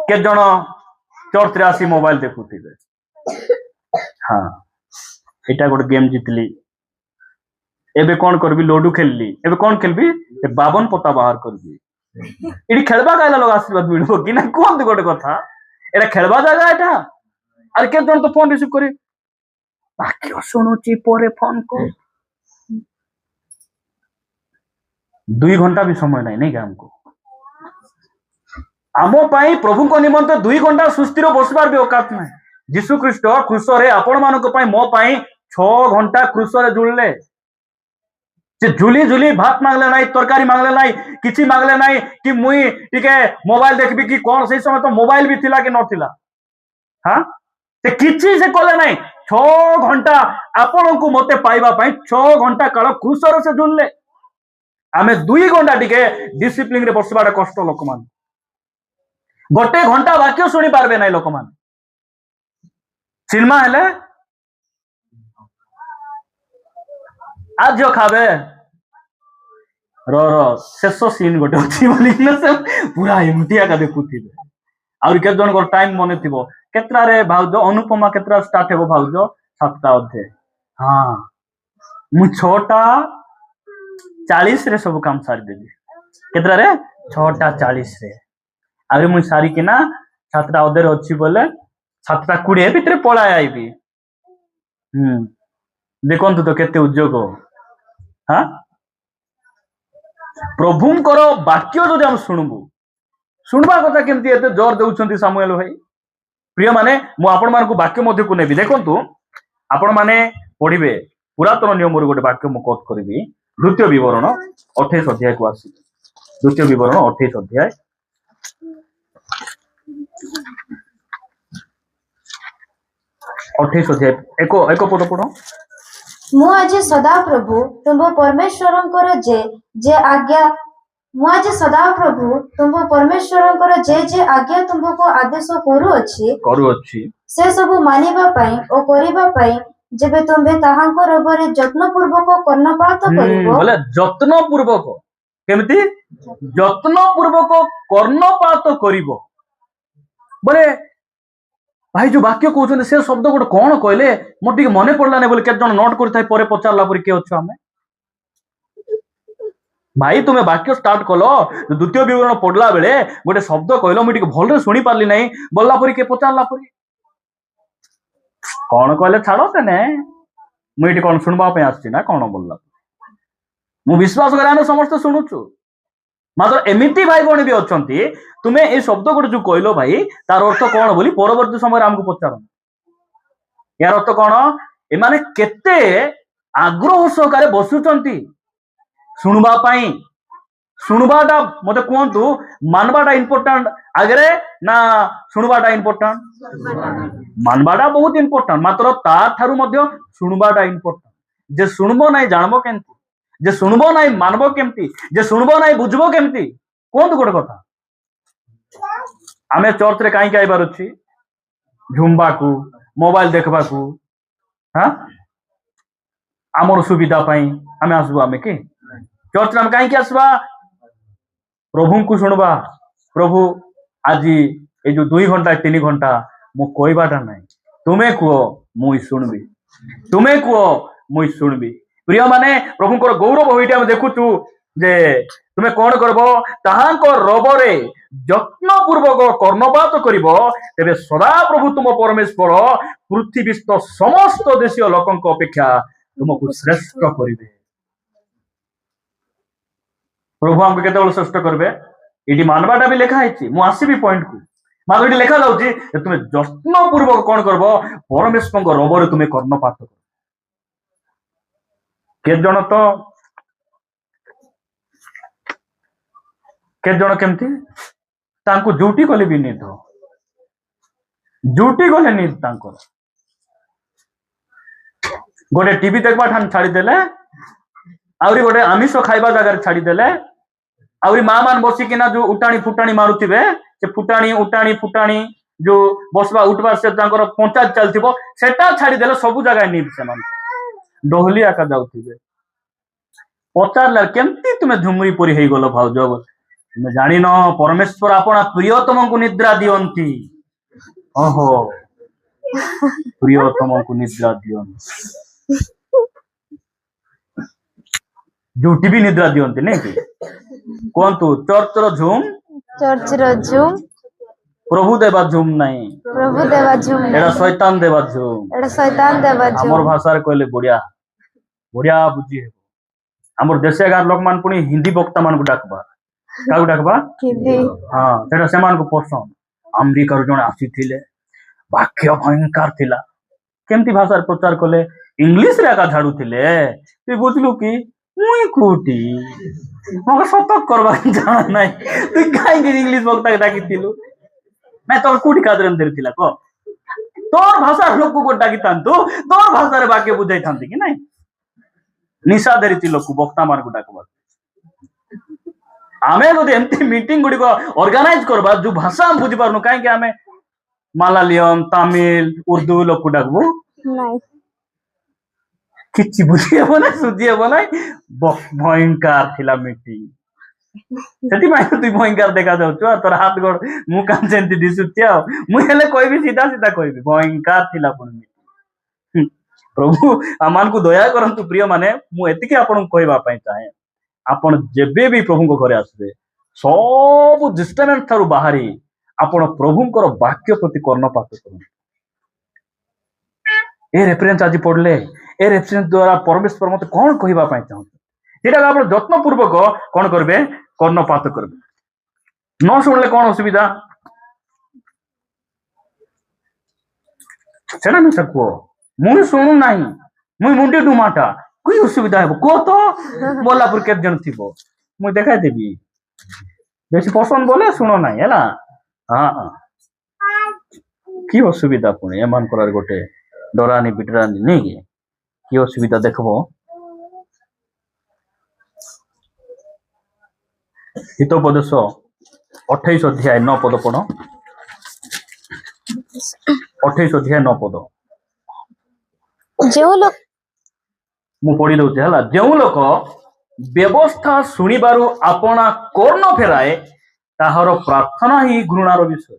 କେତେ ଜଣ ଚର୍ଚ୍ଚରେ ଆସି ମୋବାଇଲ ଦେଖୁଥିବେ। ହଁ, ଏଇଟା ଗୋଟେ ଗେମ୍ ଜିତିଲି, ଏବେ କଣ କରିବି? ଲୁଡୁ ଖେଳିଲି, ଏବେ କଣ ଖେଳିବି? 52 ପତା ବାହାର କରିବି। ଏଠି ଖେଳବା ଗାଇଲା ଲୋକ ଆଶୀର୍ବାଦ ମିଳିବ କି ନା? କୁହନ୍ତୁ ଗୋଟେ କଥା, ଏଟା ଖେଳବା ଜାଗା ଏଟା? ଆରେ କେତେ ଜଣ ତ ଫୋନ ରିସିଭ କରି ବାକ୍ୟ ଶୁଣୁଛି, ପରେ ଫୋନ କର। 2 ଘଣ୍ଟା ବି ସମୟ ନାହିଁ, ନାଇଁ କି ଆମକୁ? ଆମ ପାଇଁ ପ୍ରଭୁଙ୍କ ନିମନ୍ତେ 2 ଘଣ୍ଟା ସୁସ୍ଥିର ବସିବାର ବି ଅକାତ ନାହିଁ। ଯୀଶୁ ଖ୍ରୀଷ୍ଟ କ୍ରୁଶରେ ଆପଣ ମାନଙ୍କ ପାଇଁ, ମୋ ପାଇଁ 6 ଘଣ୍ଟା କ୍ରୁଶରେ ଝୁଲିଲେ। ସେ ଝୁଲି ଭାତ ମାଗଲେ ନାହିଁ, ତରକାରୀ ମାଗଲେ ନାହିଁ, କିଛି ମାଗଲେ ନାହିଁ, କି ମୁଇଁ ଟିକେ ମୋବାଇଲ ଦେଖିବି କି କଣ। ସେଇ ସମୟ ତ ମୋବାଇଲ ବି ଥିଲା କି ନଥିଲା? ହଁ, ସେ କିଛି ସେ କଲେ ନାହିଁ। 6 ଘଣ୍ଟା ଆପଣଙ୍କୁ ମତେ ପାଇବା ପାଇଁ 6 ଘଣ୍ଟା କାଳ କ୍ରୁଶରେ ସେ ଝୁଲିଲେ। ଆମେ 2 ଘଣ୍ଟା ଟିକେ ଡିସିପ୍ଲିନ ରେ ବସିବାଟା କଷ୍ଟ। ଲୋକମାନେ 1 ଘଣ୍ଟା ବାକ୍ୟ ଶୁଣି ପାରବେ ନାହିଁ। ଲୋକମାନେ ସିନେମା ହେଲେ ଆଜ ଖାବେ ଶେଷ ସିନ୍ ଗୋଟେ ଅଛି ବୋଲିକିନା ସେ ପୁରା ଏମିତି ଏକା ଦେଖୁଥିବେ। ଆହୁରି କେତେ ଜଣଙ୍କର ଟାଇମ ମନେ ଥିବ, କେତେଟାରେ ଭାଉଜ ଅନୁପମା କେତେଟା ଷ୍ଟାର୍ଟ ହେବ? ଭାଉଜ 7ଟା ଅଧେ। ହଁ, ମୁଁ 6:40 ସବୁ କାମ ସାରିଦେବି। କେତେଟାରେ? 6:40। ଆହୁରି ମୁଁ ସାରିକିନା 7ଟା ଅଧେରେ ଅଛି ବୋଲେ 7:20 ଭିତରେ ପଳାଇ ଆଇବି। ଦେଖନ୍ତୁ ତ କେତେ ଉଦ୍యోଗ। ହଁ, ପ୍ରଭୁଙ୍କର ବାକ୍ୟ ଯଦି ଆମେ ଶୁଣବା କଥା କେମିତି ଏତେ ଜୋର ଦେଉଛନ୍ତି ସାମୁଏଲ ଭାଇ? ପ୍ରିୟ ମାନେ, ମୁଁ ଆପଣ ମାନଙ୍କୁ ବାକ୍ୟ ମଧ୍ୟକୁ ନେବି। ଦେଖନ୍ତୁ, ଆପଣ ମାନେ ପଢିବେ, ପୁରାତନ ନିୟମରୁ ଗୋଟେ ବାକ୍ୟ ମୁଁ କୋଟ କରିବି। 2 ବିବରଣ 28 ଅଧ୍ୟାୟକୁ ଆସିବେ। 2 ବିବରଣ 28 ଅଧ୍ୟାୟ 28 ଅଧ୍ୟାୟ ଏକ ପଦ ପଢ। ମୁଁ ଆଜି ସଦାପ୍ରଭୁ ତୁମ୍ଭ ପରମେଶ୍ୱରଙ୍କର ଯେ ଆଜ୍ଞା ମୁଁ ଆଜି ସଦାପ୍ରଭୁ ତୁମ୍ଭ ପରମେଶ୍ୱରଙ୍କର ଯେ ଆଜ୍ଞା ତୁମ୍ଭକୁ ଆଦେଶ କରୁଅଛି ସେ ସବୁ ମାନିବା ପାଇଁ ଓ କରିବା ପାଇଁ ଯେବେ ତୁମ୍ଭେ ତାହାଙ୍କ ରବରେ ଯତ୍ନପୂର୍ବକ କର୍ଣ୍ଣପାତ କରିବ ବୋଲେ ଯତ୍ନ ପୂର୍ବକ କେମିତି ଯତ୍ନ ପୂର୍ବକ କର୍ଣ୍ଣପାତ କରିବ ବୋଲେ ଭାଇ ଯୋଉ ବାକ୍ୟ କହୁଛନ୍ତି ସେ ଶବ୍ଦ ଗୋଟେ କଣ କହିଲେ ମୋର ଟିକେ ମନେ ପଡିଲା ନାହିଁ ବୋଲି କେତେ ଜଣ ନୋଟ କରିଥାଏ ପରେ ପଚାରିଲା ପରେ କିଏ ଅଛୁ ଆମେ ଭାଇ ତୁମେ ବାକ୍ୟ ଷ୍ଟାର୍ଟ କଲ ଦ୍ୱିତୀୟ ବିବରଣ ପଢିଲା ବେଳେ ଗୋଟେ ଶବ୍ଦ କହିଲ ମୁଁ ଟିକେ ଭଲରେ ଶୁଣି ପାରିଲି ନାହିଁ ବୋଲଲା ପରେ କିଏ ପଚାରିଲା ପରେ କଣ କହିଲେ ଛାଡ ତେନେ ମୁଁ ଏଠି କଣ ଶୁଣିବା ପାଇଁ ଆସିଛି ନା କଣ ବୋଲଲା ମୁଁ ବିଶ୍ୱାସ କରେ ଆମେ ସମସ୍ତେ ଶୁଣୁଛୁ ମାତ୍ର ଏମିତି ଭାଇ ଭଉଣୀ ବି ଅଛନ୍ତି ତୁମେ ଏଇ ଶବ୍ଦ ଗୋଟେ ଯୋଉ କହିଲ ଭାଇ ତାର ଅର୍ଥ କଣ ବୋଲି ପରବର୍ତ୍ତୀ ସମୟରେ ଆମକୁ ପଚାର ଏହାର ଅର୍ଥ କଣ ଏମାନେ କେତେ ଆଗ୍ରହ ସହକାରେ ବସୁଛନ୍ତି ଶୁଣବା ପାଇଁ ଶୁଣବାଟା ମତେ କୁହନ୍ତୁ ମାନବାଟା ଇମ୍ପୋର୍ଟାଣ୍ଟ ଆଗରେ ନା ଶୁଣବାଟା ଇମ୍ପୋର୍ଟାଣ୍ଟ ମାନବାଟା ବହୁତ ଇମ୍ପୋର୍ଟାଣ୍ଟ ମାତ୍ର ତା ଠାରୁ ମଧ୍ୟ ଶୁଣବାଟା ଇମ୍ପୋର୍ଟାଣ୍ଟ ଯେ ଶୁଣବ ନାହିଁ ଜାଣବ କେମିତି ଯେ ଶୁଣବ ନାହିଁ ମାନବ କେମିତି ଯେ ଶୁଣବ ନାହିଁ ବୁଝବ କେମିତି କୁହନ୍ତୁ ଗୋଟେ କଥା ଆମେ ଚର୍ଚ୍ଚରେ କାହିଁକି ଆଇବାର ଅଛି ଝୁମ୍ବାକୁ ମୋବାଇଲ ଦେଖିବାକୁ ଆମର ସୁବିଧା ପାଇଁ ଆମେ ଆସିବୁ ଆମେ କି ଚର୍ଚ୍ଚରେ ଆମେ କାହିଁକି ଆସିବା ପ୍ରଭୁଙ୍କୁ ଶୁଣବା ପ୍ରଭୁ ଆଜି ଏଇ ଯୋଉ 2 ଘଣ୍ଟା 3 ଘଣ୍ଟା ମୁଁ କହିବାଟା ନାହିଁ ତୁମେ କୁହ ମୁଇଁ ଶୁଣିବି ତୁମେ କୁହ ମୁଇଁ ଶୁଣିବି ପ୍ରିୟ ମାନେ ପ୍ରଭୁଙ୍କର ଗୌରବ ଏଇଠି ଆମେ ଦେଖୁଛୁ ଯେ ତୁମେ କଣ କରିବ ତାହାଙ୍କ ରବରେ ଯତ୍ନ ପୂର୍ବକ କର୍ଣ୍ଣପାତ କରିବ ତେବେ ସଦାପ୍ରଭୁ ତୁମ ପରମେଶ୍ୱର ପୃଥିବୀସ୍ଥ ସମସ୍ତ ଦେଶୀୟ ଲୋକଙ୍କ ଅପେକ୍ଷା ତୁମକୁ ଶ୍ରେଷ୍ଠ କରିବେ ପ୍ରଭୁ ଆମକୁ କେତେବେଳେ ଶ୍ରେଷ୍ଠ କରିବେ ଏଠି ମାନବାଟା ବି ଲେଖା ହେଇଛି ମୁଁ ଆସିବି ପଏଣ୍ଟକୁ ମାତ୍ର ଏଠି ଲେଖା ଯାଉଛି ତୁମେ ଯତ୍ନ ପୂର୍ବକ କଣ କରିବ ପରମେଶ୍ୱରଙ୍କ ରବରେ ତୁମେ କର୍ଣ୍ଣପାତ କର କେତେ ଜଣ କେମିତି ତାଙ୍କୁ ଜୁଟି ଗଲେ ବି ନିଦ ଜୁଟି ଗଲେ ନିଦ ତାଙ୍କର ଗୋଟେ ଟିଭି ଦେଖବା ଠାନ ଛାଡ଼ିଦେଲେ ଆହୁରି ଗୋଟେ ଆମିଷ ଖାଇବା ଜାଗାରେ ଛାଡ଼ିଦେଲେ ଆହୁରି ମା ମାନ ବସିକିନା ଯୋଉ ଉଟାଣି ଫୁଟାଣି ମାରୁଥିବେ ସେ ଫୁଟାଣି ଯୋଉ ବସବା ଉଠବା ସେ ତାଙ୍କର ପଞ୍ଚାୟତ ଚାଲିଥିବ ସେଟା ଛାଡ଼ିଦେଲେ ସବୁ ଜାଗାରେ ନିଦ ସେମାନେ ଡହଲି ଆକା ଯାଉଥିବେ ପଚାରିଲା କେମିତି ତୁମେ ଝୁମୁରି ପରି ହେଇଗଲ ଭାଉଜ ତୁମେ ଜାଣିନ ପରମେଶ୍ୱର ଆପଣା ପ୍ରିୟତମଙ୍କୁ ନିଦ୍ରା ଦିଅନ୍ତି ଓହୋ ପ୍ରିୟତମଙ୍କୁ ନିଦ୍ରା ଦିଅନ୍ତି ଯୋଉଠି ବି ନିଦ୍ରା ଦିଅନ୍ତି ନାଇଁ କି କୁହନ୍ତୁ ଚର୍ଚ୍ଚର ଝୁମ୍ ପ୍ରଭୁ ଦେବା ଝୁମ୍ ନାହିଁ ଏଟା ଶୈତାନ ଦେବା ଝୁମ୍ ଆମର ଭାଷାରେ କହିଲେ ବଢିଆ ବଢିଆ ବୁଝି ହେବ ଆମର ଦେଶିଆ ଗାଁ ଲୋକମାନେ ପୁଣି ହିନ୍ଦୀ ବକ୍ତା ମାନଙ୍କୁ ଡାକବା କାହାକୁ ଡାକବା ହଁ ସେଟା ସେମାନଙ୍କୁ ପସନ୍ଦ ଆମେରିକାରୁ ଜଣେ ଆସିଥିଲେ ବାକ୍ୟ ଭୟଙ୍କର ଥିଲା କେମିତି ଭାଷାରେ ପ୍ରଚାର କଲେ ଇଂଲିଶରେ ଏକା ଛାଡୁଥିଲେ ତୁ ବୁଝିଲୁ କି ମୁଇଁ କୋଉଠି ମତେ ସତର୍କ କରବା ଜାଣା ନାହିଁ ତୁ କାହିଁକି ଇଂଲିଶ ବକ୍ତାକୁ ଡାକିଥିଲୁ ନାଇଁ ତୋର କୋଉଠି କାଦରେ ଥିଲା କହ ତୋର ଭାଷାର ଲୋକକୁ ଡାକିଥାନ୍ତୁ ତୋର ଭାଷାରେ ବାକ୍ୟ ବୁଝାଇଥାନ୍ତି କି ନାଇଁ ନିଶା ଧରିଛି ଲୋକ ବକ୍ତା ମାନଙ୍କୁ ଡାକବା ଆମେ ଯଦି ଏମିତି ମିଟିଂ ଗୁଡିକ ଅର୍ଗାନାଇଜ କରିବା ଯୋଉ ଭାଷା ଆମେ ବୁଝିପାରୁନୁ କାହିଁକି ଆମେ ମାଲାଲିୟମ ତାମିଲ ଉର୍ଦ୍ଦୁ ଲୋକ ଡାକବୁ କିଛି ବୁଝି ହେବ ନା ସୁଝି ହେବ ନାହିଁ ଭୟଙ୍କର ଥିଲା ମିଟିଂ ସେଥିପାଇଁ ତୁଇ ଭୟଙ୍କର ଦେଖାଯାଉଛୁ ଆଉ ତୋର ହାତ ଗୋଡ ମୁଁ କାମ ସେମିତି ଦିଶୁଛି ଆଉ ମୁଁ ହେଲେ କହିବି ସିଧା ସିଧା କହିବି ଭୟଙ୍କର ଥିଲା ପୁଣି ପ୍ରଭୁ ଆମମାନଙ୍କୁ ଦୟା କରନ୍ତୁ ପ୍ରିୟ ମାନେ ମୁଁ ଏତିକି ଆପଣଙ୍କୁ କହିବା ପାଇଁ ଚାହେଁ ଆପଣ ଯେବେ ବି ପ୍ରଭୁଙ୍କ ଘରେ ଆସିବେ ସବୁ ଡିଷ୍ଟର୍ବାନ୍ସ ଠାରୁ ବାହାରି ଆପଣ ପ୍ରଭୁଙ୍କର ବାକ୍ୟ ପ୍ରତି କର୍ଣ୍ଣପାତ କରନ୍ତୁ ଏ ରେଫରେନ୍ସ ଆଜି ପଢିଲେ ଏ ରେଫରେନ୍ସ ଦ୍ୱାରା ପରମେଶ୍ୱର ମତେ କଣ କହିବା ପାଇଁ ଚାହୁଁଛନ୍ତି ସେଟାକୁ ଆପଣ ଯତ୍ନ ପୂର୍ବକ କଣ କରିବେ କର୍ଣ୍ଣପାତ କରିବେ ନ ଶୁଣିଲେ କଣ ଅସୁବିଧା ସେଟା ମିଶା କୁହ ମୁଁ ଶୁଣୁ ନାହିଁ ମୁଇଁ ମୁଣ୍ଡି ଡୁମାଟା କି ଅସୁବିଧା ହେବ କୁହ ତ ବୋଲା ପରେ କେତେ ଜଣ ଥିବ ମୁଁ ଦେଖାଇଦେବି ବେଶୀ ପସନ୍ଦ ବୋଲେ ଶୁଣ ନାହିଁ ହେଲା ହଁ କି ଅସୁବିଧା ପୁଣି ଏମାନଙ୍କର ଗୋଟେ ଡରାନି ବିଡରାନି ନାଇଁ କି ଅସୁବିଧା ଦେଖବ हितोपदेश 28 अध्याय 9 पद पढ़ 28 अध्याय 9 पद जो लोग मु पढ़ी दउछि हला जो लोक व्यवस्था शुणिबारु अपना कर्ण फेराए ताहार प्रार्थना ही घृणार विषय।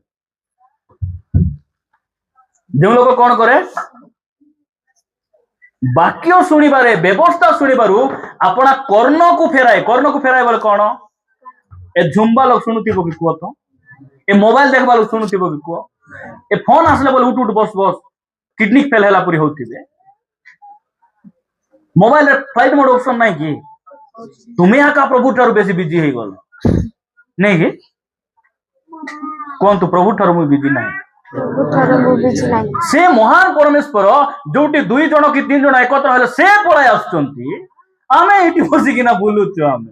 जो लोक कौन करे वाक्य शुणिबारे व्यवस्था शुणिबारु अपना कर्ण को फेराए बोले कौन ए झुम्बा लोग शुणुथिबो कि कुह तो ए मोबाइल देखबा लोग शुणुथिबो कि कुह ए फोन आसले बोले उठ उठ बस बस किडनी फेल हैला पुरी होथिबे। मोबाइल रे फ्लाइट मोड ऑप्शन नहीं कि तुम्हें आका प्रभु ठारू बेसी बिजी हे गल नहीं कि कौन तू प्रभु ठारू मु बिजी नहीं से महान परमेश्वर जोटी 2 जन कि 3 जन एकत्र हेले से पळाय आछंती आमे एठी बसिकिना बुलुछु आमे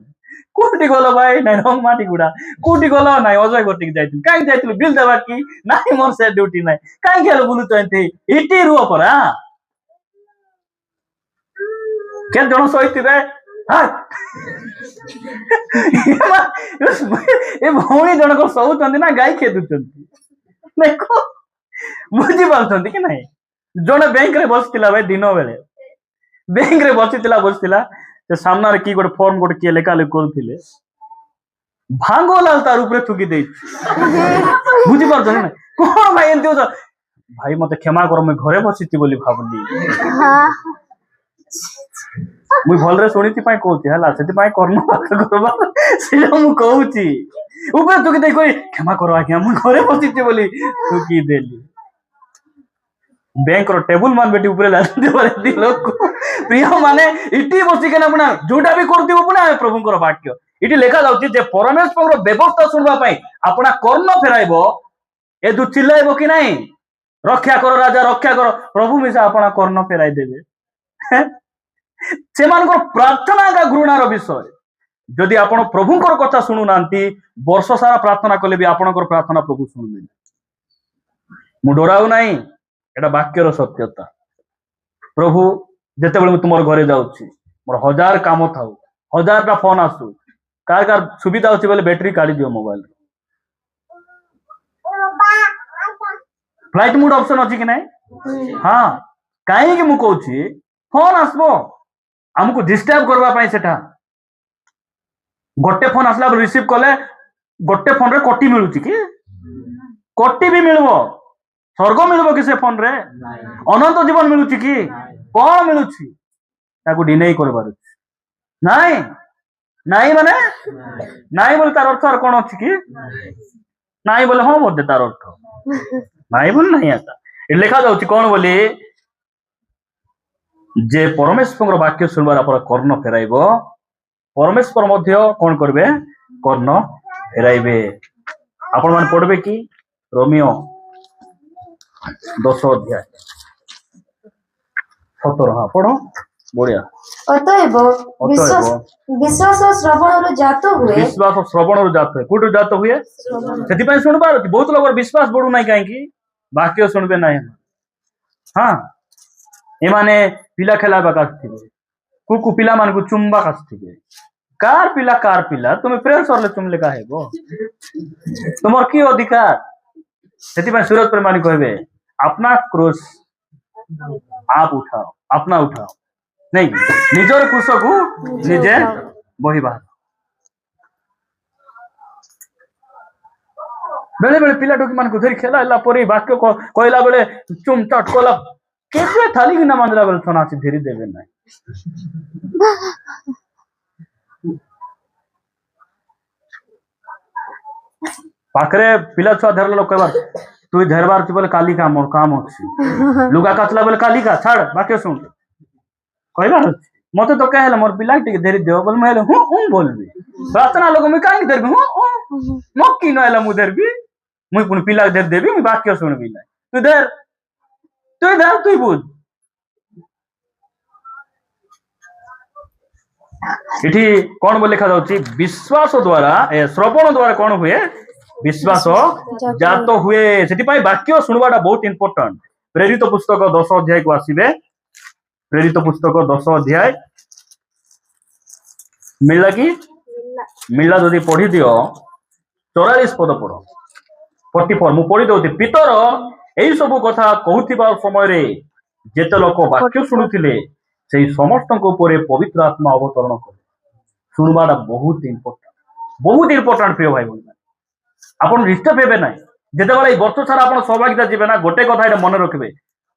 कोटी गलो भाई नहीं रंग माटी गुडा कोटी गलो नहीं अजय गोटी जाइतिल काई जाइतिल बिल देबा कि नहीं मोर से ड्यूटी नहीं काई गेलो बुलुछु एंते एठी रुओ परा के जन सहितिबे हां ए भौणी जन को सहुचंदी ना गाय खेदुचंदी देखो बुझी पारछंती कि नहीं जने बैंक रे बसतिला भाई दिन बेले बैंक रे बसतिला से सामना रे की गोटे फॉर्म गोटे किए लेखा लेख करूथिले भांगोलाल तार ऊपर थुकी देई बुझी पारछन ना कोन भाई एंती हो भाई मते क्षमा कर मैं घरे बसिति बोली भाबली मुई भलरे सुनिति पाई कहूची हला सेति पाई कर्म करबा सेला मु कहूची ऊपर थुकी देई कोई क्षमा करो आज्ञा मु घरे बसिति बोली थुकी देली बैंक रो टेबल मान बेटी ऊपर लादी बारे दी लोक प्रिय माने इटी बसी केना पुना जोटा भी करथिबो पुना प्रभु को वाक्य इटी लेखा जाउची जे परमेश्वर रो व्यवस्था सुनबा पई अपना कर्ण फेराइबो ए दु चिल्लाइबो कि नहीं रक्षा करो राजा रक्षा करो प्रभु मिसा अपना कर्ण फेराइ देबे से मान को प्रार्थना का घृणार विषय जदि आपण प्रभु को कथा सुनु नांती वर्ष सारा प्रार्थना कले भी आपण को प्रार्थना प्रभु सुनबे मु डराउ नहीं एटा वाक्यर सत्यता प्रभु जेते बेले तुमर घरे जाउछी मोर 1000 काम थाउ 1000टा फोन आसु कार कार सुविधा होची बेले बैटरी काढी दियो मोबाइल फ्लाइट मोड ऑप्शन अछि कि नहीं हां काहे कि मु कहूची फोन आसबो हमको डिस्टर्ब करबा पई सेटा गोटे फोन आसला रिसीव कले गोटे फोन रे कोटी मिलुची कि कोटी भी मिलबो स्वर्ग मिलबो कि से फोन रे अनंत जीवन मिलुची कि कौन मिलुची ताको डिनाई करबार नहीं नहीं माने नहीं बोले तार अर्थ कौन अछि कि नहीं बोले हां बोल दे तार अर्थ नहीं बोल नहीं आता ए लेखा जाउची कौन बोली जे परमेश्वर वाक्य सुनबार अपन कर्ण फेराइबो परमेश्वर मध्य कौन करबे कर्ण फेराइबे आपण मान पढ़बे कि रोमियो 10 अध्याय 17 हाँ पढ़ो बढ़िया अतएव विश्वास श्रवण जात हुए विश्वास श्रवण जात हुए कोटो जात हुए सेति पय सुनबार बहुत लोग विश्वास बढ़ू नहीं काहे कि वाक्य सुनबे नहीं हाँ ए माने पिला खेलाबा कास्थिबे कुकु पिला मान को चुम्बा कास्थिबे कार पिला तुम प्रेयर सरले चुमले काहेबो तुमर की अधिकार सेति पय सूरज प्रेमानी कहबे अपना क्रूस आप उठाओ अपना उठाओ नहीं निजर क्रूस को निजे बहिबा बेले बेले पिला डोकी मान को धरि खेला हला परी वाक्य को कहला बेले चुम चट कोला केसे थाली कि ना मानला बेले सोना से धीरे देबे नहीं पाखरे पिला छुआ धरल लोक कहबार तू धरबार छु बोले काली का मोर काम अछि लुगा काटला बोले काली का छाड़ वाक्य सुन कहबार मते तो कहला मोर पिला टिके धरि देओ बोले मैं हूं बोलबी प्रार्थना लोग में काई धरबी हूं मक्की नहला मु धरबी मुई पुन पिला धर देबी मुई वाक्य सुनबी नहीं तू धर तू बुझ इठी कौन बोले लिखा जाउची विश्वास द्वारा श्रवण द्वारा कौन हुए विश्वास जात हुए सेति पई वाक्य सुनवाटा बहुत इंपोर्टेंट प्रेरित पुस्तक 10 अध्याय को आसीबे प्रेरित पुस्तक 10 अध्याय मिलला कि मिलला जदि पढ़ी दियो 44 पद पढ़ 44 मु पढ़ी दउती पितर एई सब कथा कहूथिबा समय रे जेते लोक वाक्य शुणुथिले सेई समस्तक उपरे पवित्र आत्मा अवतरण करे शुणवाटा बहुत इंपोर्टेंट प्रिय भाई बहन आपन डिस्टर्ब हेबे ना जेते बेला वर्ष सारा आपन सहभागिता जीवे ना गोटे कथा एटा मन रखिबे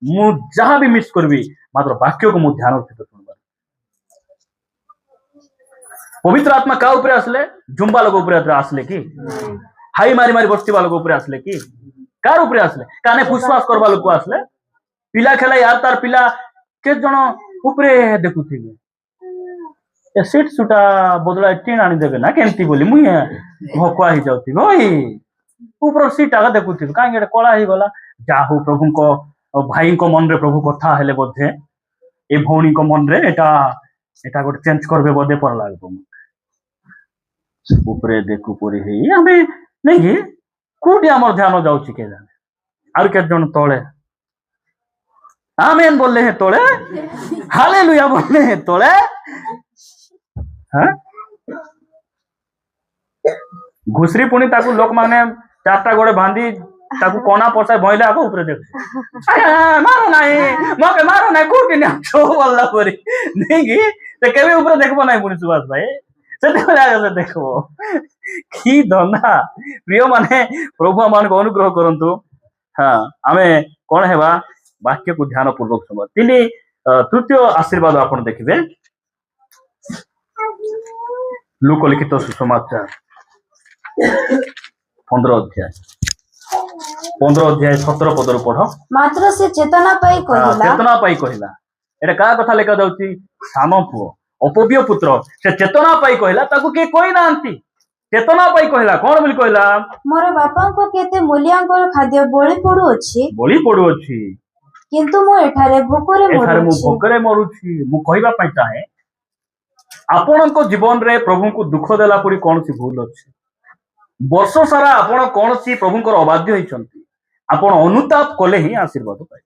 मु जहां भी मिस करबी मात्र वाक्य को मु ध्यान सहित सुनबा पवित्र आत्मा का ऊपर आसले जुम्बा लोग ऊपर आसले कि हाई मारी मारी बस्तीवा लोग ऊपर आसले कि कार ऊपर आसले काने विश्वास करबा लोग को आसले पिला खेला यार तार पिला के जण ऊपर देखुथिबे ए सीट सुटा बदला टीन आनी देबे ना केंती बोली मुई भोकवा ही जाउती भाई ऊपर सीट आगा देखुथिबे काहे एटा कोला ही गला जाहु प्रभु को भाई को मन रे प्रभु कथा हेले बोधे ए भौणी को मन रे एटा एटा गोटे चेंज करबे बोधे पर लागबो ऊपरे देखु परी हे हमें नहीं कि कोटी हमर ध्यान जाउची के जाने आर के जण तळे आमेन बोलले हे तळे हालेलुया बोलले हे तळे हां घुसरी पुणी ताकू लोक माने चारटा गोड़े बांधी ताकू कोना पसाय भइले आको ऊपर देख मारो नाही कोटी ना छो वाला परी नहीं कि ते केबे ऊपर देखबो नाही पुणी सुभाष भाई से देखो कि धना प्रिय माने प्रभु मान को अनुग्रह करंतु हाँ आमे कौन हेबा वाक्य को ध्यान पूर्वक सुनबा तिनी तृतीय आशीर्वाद आपण देखिबे लूक लिखित सुसमाचार 15 अध्याय 17 पदर पढ़ मात्र से चेतना पाई कहिला एटा का कथा लेखा जाउची सानो पुओ अपव्य पुत्र से चेतना पाई कहला ताकू के कोई नांती चेतना पाई कहला कोन बोली कहला मोर बापा को केते मूल्यांकर खाद्य बळी पडु अछि किंतु मु एठारे भोकरे मरुछि मु कहबा पई चाहे आपण को जीवन रे प्रभु को दुख देला पड़ी कौन सी भूल अछि वर्ष सारा आपण कौन सी प्रभु को अबाध्य होइछंती आपण अनुताप कले ही आशीर्वाद पाए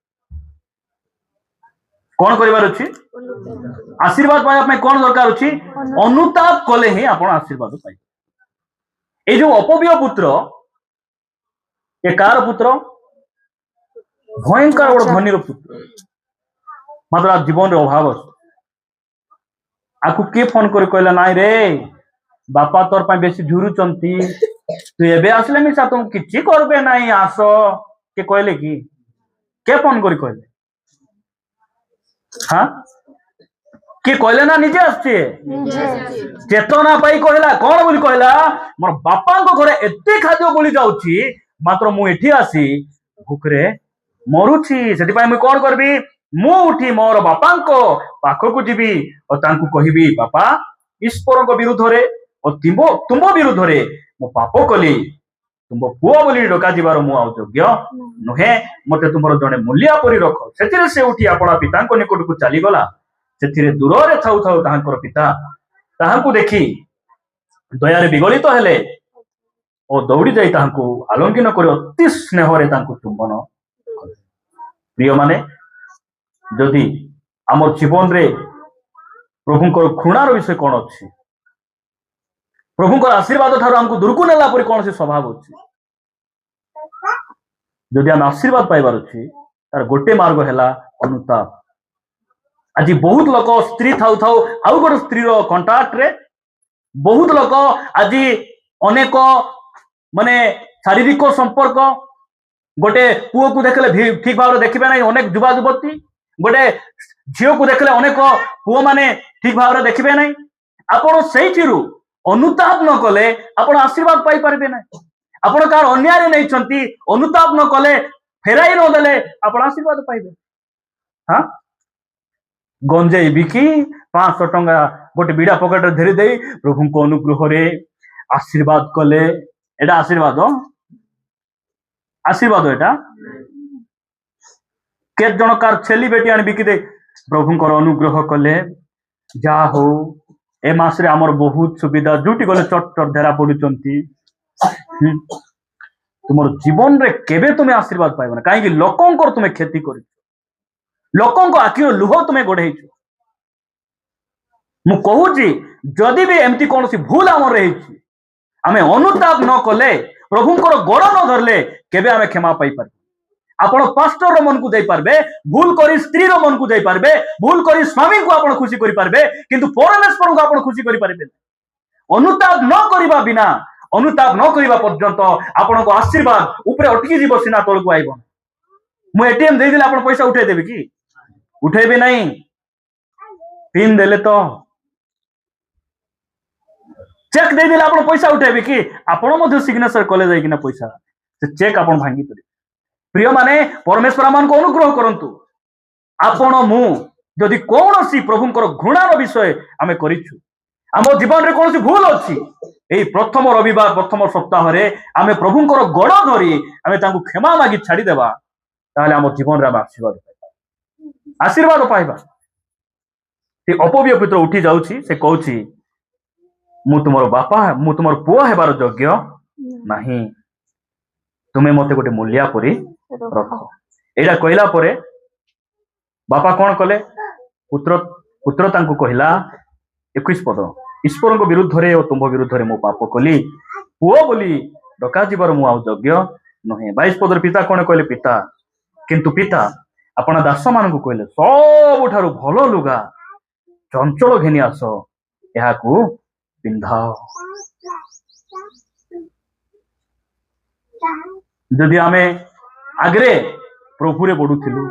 कौन करिवार अछि आशीर्वाद पाए आपने कौन दरकार अछि अनुताप कले ही आपण आशीर्वाद पाए ए जो अपव्य पुत्र ए कार पुत्र भयंकर और धनी पुत्र मात्र जीवन रे अभाव अछि आकु के फोन कर कहला नाई रे बापा तोर पाए बेसी झुरुचंती तू एबे आसले मिसा तुम किछि करबे नाही आसो के कहले कि के फोन करी कहले हाँ के कहले ना निजे आछे चेतना पाई कहला कौन बोली कहला मोर बापा को घरे एते खाद्य बोली जाउची मात्र मु एठी आसी भूखरे मरुछि सेति पाई मु कोन करबी मु उठी मोर बापा को पाखो को जीवी और तांकु कहिबी बापा ईश्वर को विरुद्ध रे और तुम विरुद्ध रे मो पाप कली तुम पुओ बोली डका जीवार मु अयोग्य नुहे मते तुमर जने मूल्या परि रख सेतिरे से उठी आपणा पिता को निकट को चली गला सेतिरे दूर रे थाउ थाउ ताहांकर पिता ताहांकु देखि दया रे विगलित हेले और दौड़ी जाई ताहांकु आलिंगन करि अति स्नेह रे ताहांकु चुंबन प्रिय माने जदि आम जीवन रे प्रभु खुणार विषय कौन अच्छी प्रभु आशीर्वाद ठार आमको दूरकू नेला परी कौन से स्वभाव अच्छी जदि आम आशीर्वाद पाइबार अच्छी तार गोटे मार्ग है अनुताप आज बहुत लोक स्त्री थाउ थाउ आउ गोटे स्त्री कंटाक्ट रे बहुत लोक आज अनेक माने शारीरिक संपर्क गोटे पुओ को देखले ठीक भाव देखिबे ना अनेक युवा युवती गोटे झील को देखले अनेक पुओ माने ठीक भाव देखिबे ना आपण सेठिरु अनुताप न कले आपण आशीर्वाद पाई पारबे ना आपण कार अन्याय नहीं छंती अनुताप न कले फेराई न देले आपण आशीर्वाद पाइबे हां गंजेई बिकी 500 टंका गोटे बीड़ा पकेट रे धरि देई प्रभु को अनुग्रह रे आशीर्वाद कले एटा आशीर्वाद एटा के जन कार छेली बेटी आनी बिकी दे प्रभु को अनुग्रह कले जा हो ए मास रे हमर बहुत सुविधा जुटी गले चट चट धेरा पडुचंती तुमर जीवन रे केबे तुमे आशीर्वाद पाइबो ना काहे कि लोकंकर तुमे खेती करि लोकंको आखिर लुह तुमे गढेइछ मु कहूची जदि भी एमती कौन भूल आमर आमे अनुताप न कले प्रभुंकर गोड़ न धरले केबे आमे क्षमा पाई पार आपण पास्टर रो मन को दे पारबे भूल करी स्त्री रो मन को दे पारबे भूल करी स्वामी को आपण खुशी करि पारबे किंतु परमेश्वर को आपण खुशी करि पारबे अनुताप न करिबा बिना अनुताप न करिबा पर्यंत आपण को आशीर्वाद ऊपर अटकी जीव सिना तळ को आइबो मु एटीएम दे दिले आपण पैसा उठे देबे कि उठेबे नहीं पिन देले तो चेक दे दिले आपण पैसा उठेबे कि आपण मध्ये सिग्नेचर कले जाई किना पैसा से चेक आपण भांगी पड़े प्रिय माने परमेश्वर मान को अनुग्रह करंतु आपण मु जदि कोनोसी प्रभुंकर घृणार विषय आमे करिछु आम जीवन रे कोनोसी भूल अछि एई प्रथम रविवार प्रथम सप्ताह रे आमे प्रभुंकर गोड़ धरी आमे तांको क्षमा मागी छाडी देबा ताले आम जीवन रे आशीर्वाद पाइबा से अपव्य पुत्र उठी जाउछि से कहउछि मु तुमर बापा मु तुमर पुओ हेबार योग्य नाही तुमे मते गोटे मूल्या परी रख एटा कहला परे बापा कौन कले पुत्र पुत्र तांको कहला 21 पद ईश्वर को विरुद्ध रे और तुम विरुद्ध रे मो पाप कली पुओ बोली डका जीवर मु आउ योग्य नहे 22 पदर पिता कौन कहले पिता किंतु पिता अपना दास मान को कहले सबुठारु भलो लुगा चंचल घेनी आस याकू पिंधाओ जदि आमे आगरे प्रभु रे बढ़ुथिलु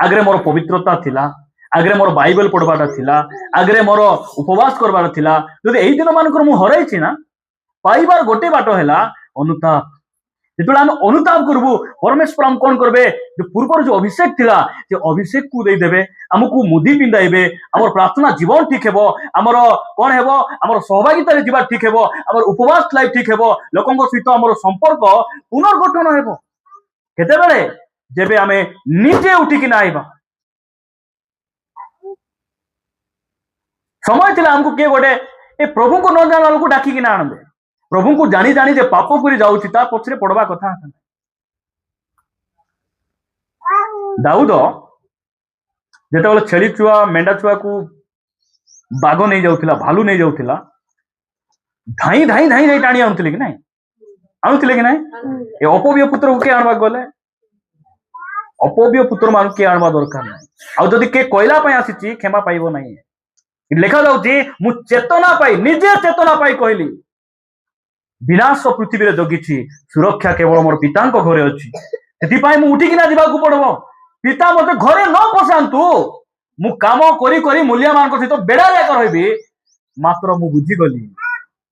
आगरे मोर पवित्रता थिला आगरे मोर बाइबल पढ़वाटा थिला आगरे मोर उपवास करवाटा थिला जदि एई दिन मानकर मु हराइछि ना पाइबार गोटे बाट हैला अनुताप जेतुला हम अनुताप करबु परमेश्वर हम कोन करबे जो पूर्वर जो अभिषेक थिला जे अभिषेक को देई देबे हमकु मुदी पिंदाइबे हमर प्रार्थना जीवन ठीक हेबो हमर कोन हेबो हमर सहभागिता रे जीवन ठीक हेबो हमर उपवास लाइफ ठीक हेबो लोकंक सहित हमर संपर्क पुनर्गठन हेबो केते बेले जेबे हमें निजे उठी कि ना आइबा समय थिला हमकु के गोटे ए प्रभु को न जाना लोक डाकी कि ना आनबे प्रभु को जानी जानी जे पाप करी जाउछि ता पछरे पड़वा कथा दाऊद जेते बेले छेली छुआ मेंढा छुआ को बाघ नहीं जाउथिला भालू नहीं जाउथिला धाई धाई धाई धाई टाणी आउथिले कि नहीं ए अपव्य पुत्र को के आनबा गले अपव्य पुत्र मान के आनबा दरकार नहीं आ जदि के कोइला पय आसीछि क्षमा पाइबो नहीं लिखा जाउछि मु चेतना पाई निजे चेतना पाई कहली विनाश पृथ्वी रे जगिछि सुरक्षा केवल मोर पिता को घरे अछि सेति पाई मु उठी किना दिबा को पड़बो पिता मते घरे न पसांतु मु काम करी करी मूल्य मान को सहित बेडा रे करबी मात्र मु बुझी गली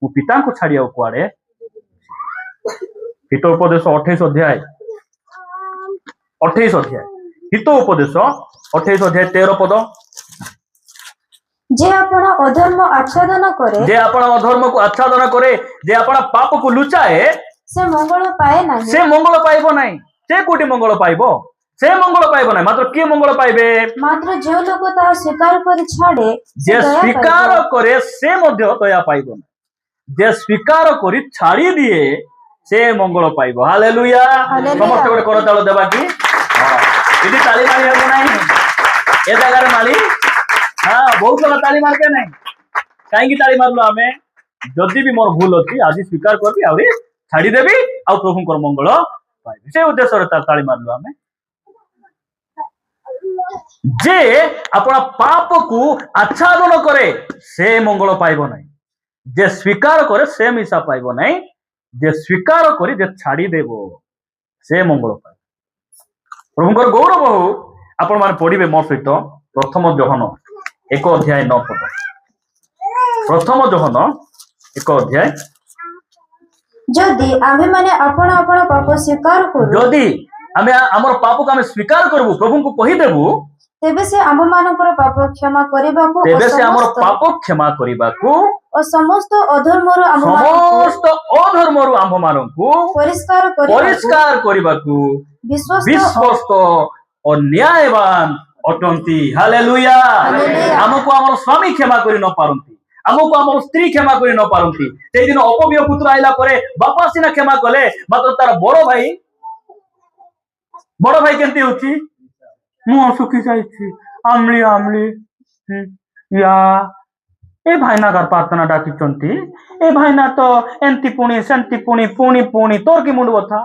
मु पिता को छाड़ी आउ कुआडे हित उपदेश 28 अध्याय हित उपदेश 28 अध्याय 13 पद जे आपण अधर्म आच्छादन करे जे आपण अधर्म को आच्छादन करे जे आपण पाप को लुचाए से मंगल पाए नाही से मंगल पाइबो नाही से कोटी मंगल पाइबो से मंगल पाइबो नाही मात्र के मंगल पाइबे मात्र जे लोक ता स्वीकार करि छाडे जे स्वीकार करे से मध्य दया पाइबो नाही जे स्वीकार करि छाड़ी दिए से मंगल पाइबो हालेलुया समस्त गोटे कर ताल देबा कि इदी ताली मारी हबो नाही ए जगह रे माली हाँ बहुत लोग ताली मारते नहीं कहीं ताली मारलो आमे जदि भी मोर भूल अछि आज स्वीकार करबी आउरी छाड़ी देबी आ प्रभुंकर मंगल पाइबी से उद्देश्य रे ताली मारलो आमे जे अपना पाप को आच्छादन करे से मंगल पाइबो नहीं जे स्वीकार करे से मिसा पाइबो नहीं जे स्वीकार करी जे छाड़ी देबो से मंगल पाइबो प्रभुंकर गौरव हो आपण माने पढिबे मोर सहित प्रथम जोहन 1 अध्याय 9 पद प्रथम जोहन 1 अध्याय जदि आमे माने आपण आपण पाप स्वीकार करू जदि आमे हमर पाप को आमे स्वीकार करबू प्रभु को कहि देबू तेबे से आम मानकर पाप क्षमा करिबाकू तेबे से हमर पाप क्षमा करिबाकू और समस्त अधर्मरु आम मानकू परिष्कार करिबाकू विश्वस्त और न्यायवान अटंती हालेलुया हमको हमर स्वामी क्षमा करि न पारंती हमको हमर स्त्री क्षमा करि न पारंती से दिन अपव्य पुत्र आइला परे बापा सिना क्षमा कले मात्र तार बड़ भाई केंती होची मु सुखी जाईची आमली या ए भाईना घर प्रार्थना डाकिचंती ए भाईना तो एंती पुणी सेंती पुणी पुणी पुणी तोर की मुंड बथा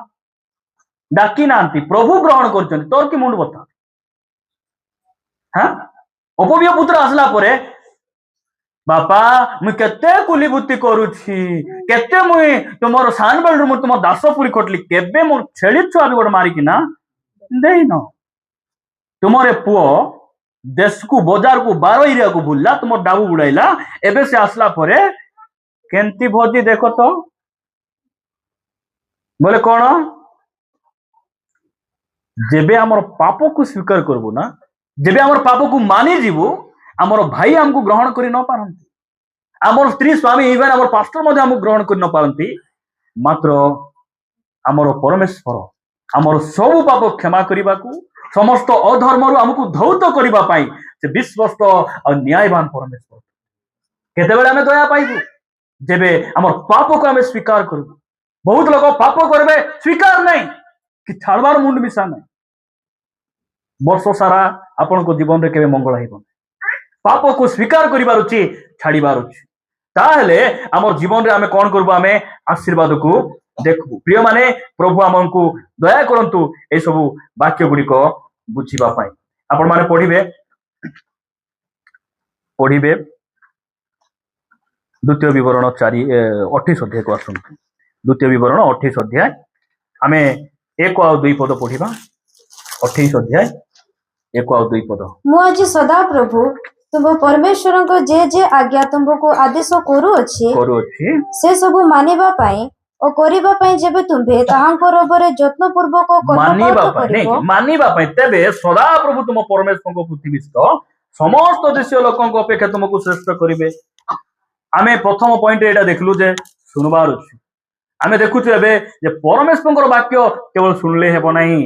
डाकी नांती प्रभु ग्रहण करचंती तोर की मुंड बथा हाँ उपवीय पुत्र आसला परे बापा मुई केते कुली बुत्ती करूछि केते मुई तुमर सान बेल मु तुम दासपुरी कटली केबे मोर छेली छुआ भी गोटे मारिकी ना देइन तुमरे पुओ देश को बाजार को 12 एरिया को बुलला तुम डाबू बुड़ाइला एबे से आसला परे केंती भोजी देखो तो बोले कौन जेबे हमर पाप को स्वीकार करबो ना जेबे हमर पाप को मानि जीवो हमर भाई हमको ग्रहण करि न पारंती हमर स्त्री स्वामी इवन हमर पास्टर मध्ये हमको ग्रहण करि न पारंती मात्र हमर परमेश्वर हमर सब पाप क्षमा करिबा को समस्त अधर्म रु हमको धौत करिबा पाई से विश्वस्त और न्यायवान परमेश्वर केते बेले हमें दया पाइबु जेबे हमर पाप को हमें स्वीकार करबु बहुत लोग पाप करबे स्वीकार नहीं कि छाड़बार मुंड मिसा नहीं वर्ष सारा आपण को जीवन रे केबे मंगल हेबो पाप को स्वीकार करिबार अछि छाड़ीबार अछि ताहले हमर जीवन रे हमें कोन करबो हमें आशीर्वाद को देखबु प्रिय माने प्रभु हमनकु दया करंतु ए सब वाक्य गुडी को बुझिबा पाई आपण माने पढ़िबे द्वितीय विवरण 28 अध्याय को आसंतु द्वितीय विवरण 28 अध्याय आमे 1 और 2 पद पढ़िबा 28 अध्याय 1 और 2 पद मु आज सदा प्रभु तुम परमेश्वर को जे आज्ञा तुमको आदेश करू अछि से सब मानिबा पाई और करिबा पाई जेबे तुमबे ताहांको रबरे यत्न पूर्वक मानिबा पाई तेबे सदा प्रभु तुम परमेश्वर को पृथ्वीस्थ समस्त देशीय लोकों को अपेक्षा तुमको श्रेष्ठ करिवे आमे प्रथम पॉइंट एटा देखलु जे सुनबार अछि आमे देखु एबे जे परमेश्वर वाक्य केवल सुनले हेबो नाही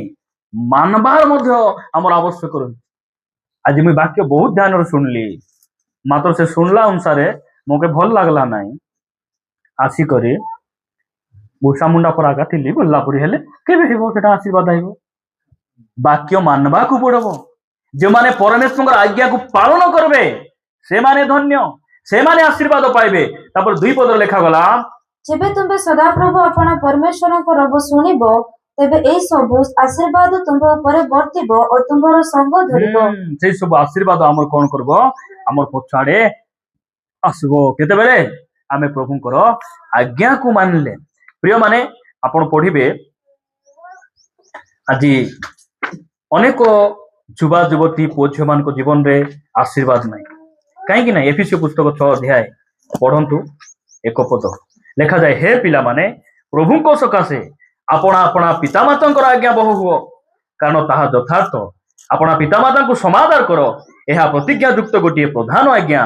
मानबार मध्य हमर आवश्यक रही आज मुई वाक्य बहुत ध्यान रे सुनली मात्र से सुनला अनुसार मोके भल लागला नाही आसी करे भूषा मुंडा पर आगा थिली गोल्लापुरी हेले केबे हेबो सेटा आशीर्वाद आइबो वाक्य मानबा को पड़बो जे माने परमेश्वर आज्ञा को पालन करबे से माने धन्य से माने आशीर्वाद पाइबे तापर 2 पद लेखा गला जेबे तुमबे सदा प्रभु अपन परमेश्वर को रब सुनिबो तेबे ए सब आशीर्वाद तुम ऊपर वर्तिबो और तुमरो संग धरिबो से सब आशीर्वाद हमर कोन करबो हमर पछाडे आसबो केते बेले आमे प्रभुंकर आज्ञा को मानले प्रिय माने आपण पढ़िबे आज अनेक युवा युवती पुओ मान को जीवन रे आशीर्वाद नहीं कहीं ना एफिसी पुस्तक 6 अध्याय पढ़ंतु 1 पद लेखा जाए हे पिला माने प्रभु को सकाशे अपना अपना पितामाता आज्ञा बहु हुओ कारण ताहा यथार्थ अपना पितामाता को समादर करो यह प्रतिज्ञा युक्त गोटे प्रधान आज्ञा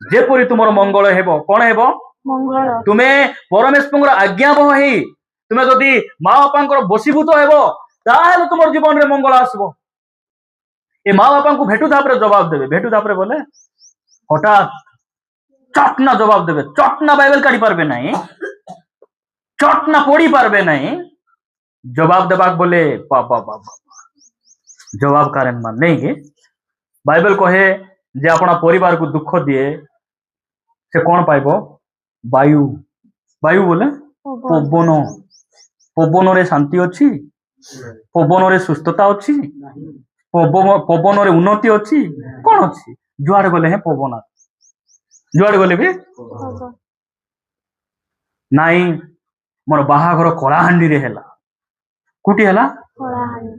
जेपरी तुमर मंगल हेबो कोन हेबो मंगल तुमे परमेश्वर आज्ञा बह ही तुमे जदि माँ बापा बसीभूत हेबो ताहले तुमर जीवन रे मंगल आसबो ए माँ बापा को भेटू धापरे जवाब देबे भेटू धापरे बोले हठात चटना जवाब देबे चटना बाइबल काढी पारबे नहीं चटना पढ़ी पारबे नहीं जवाब देबाक बोले पापा बाबा जवाब कारण मान नहीं के बाइबल कहे जे अपना परिवार को दुख दिए से कौन पाइबो वायु वायु बोले पवन पवन रे शांति अच्छी पवन रे सुस्थता अच्छी पवन रे उन्नति अच्छी कौन अच्छी जुआड़े गले हैं पवन जुआड़े गले भी नाई मोर बाहाघर कलाहांडी रे हेला कुटी हेला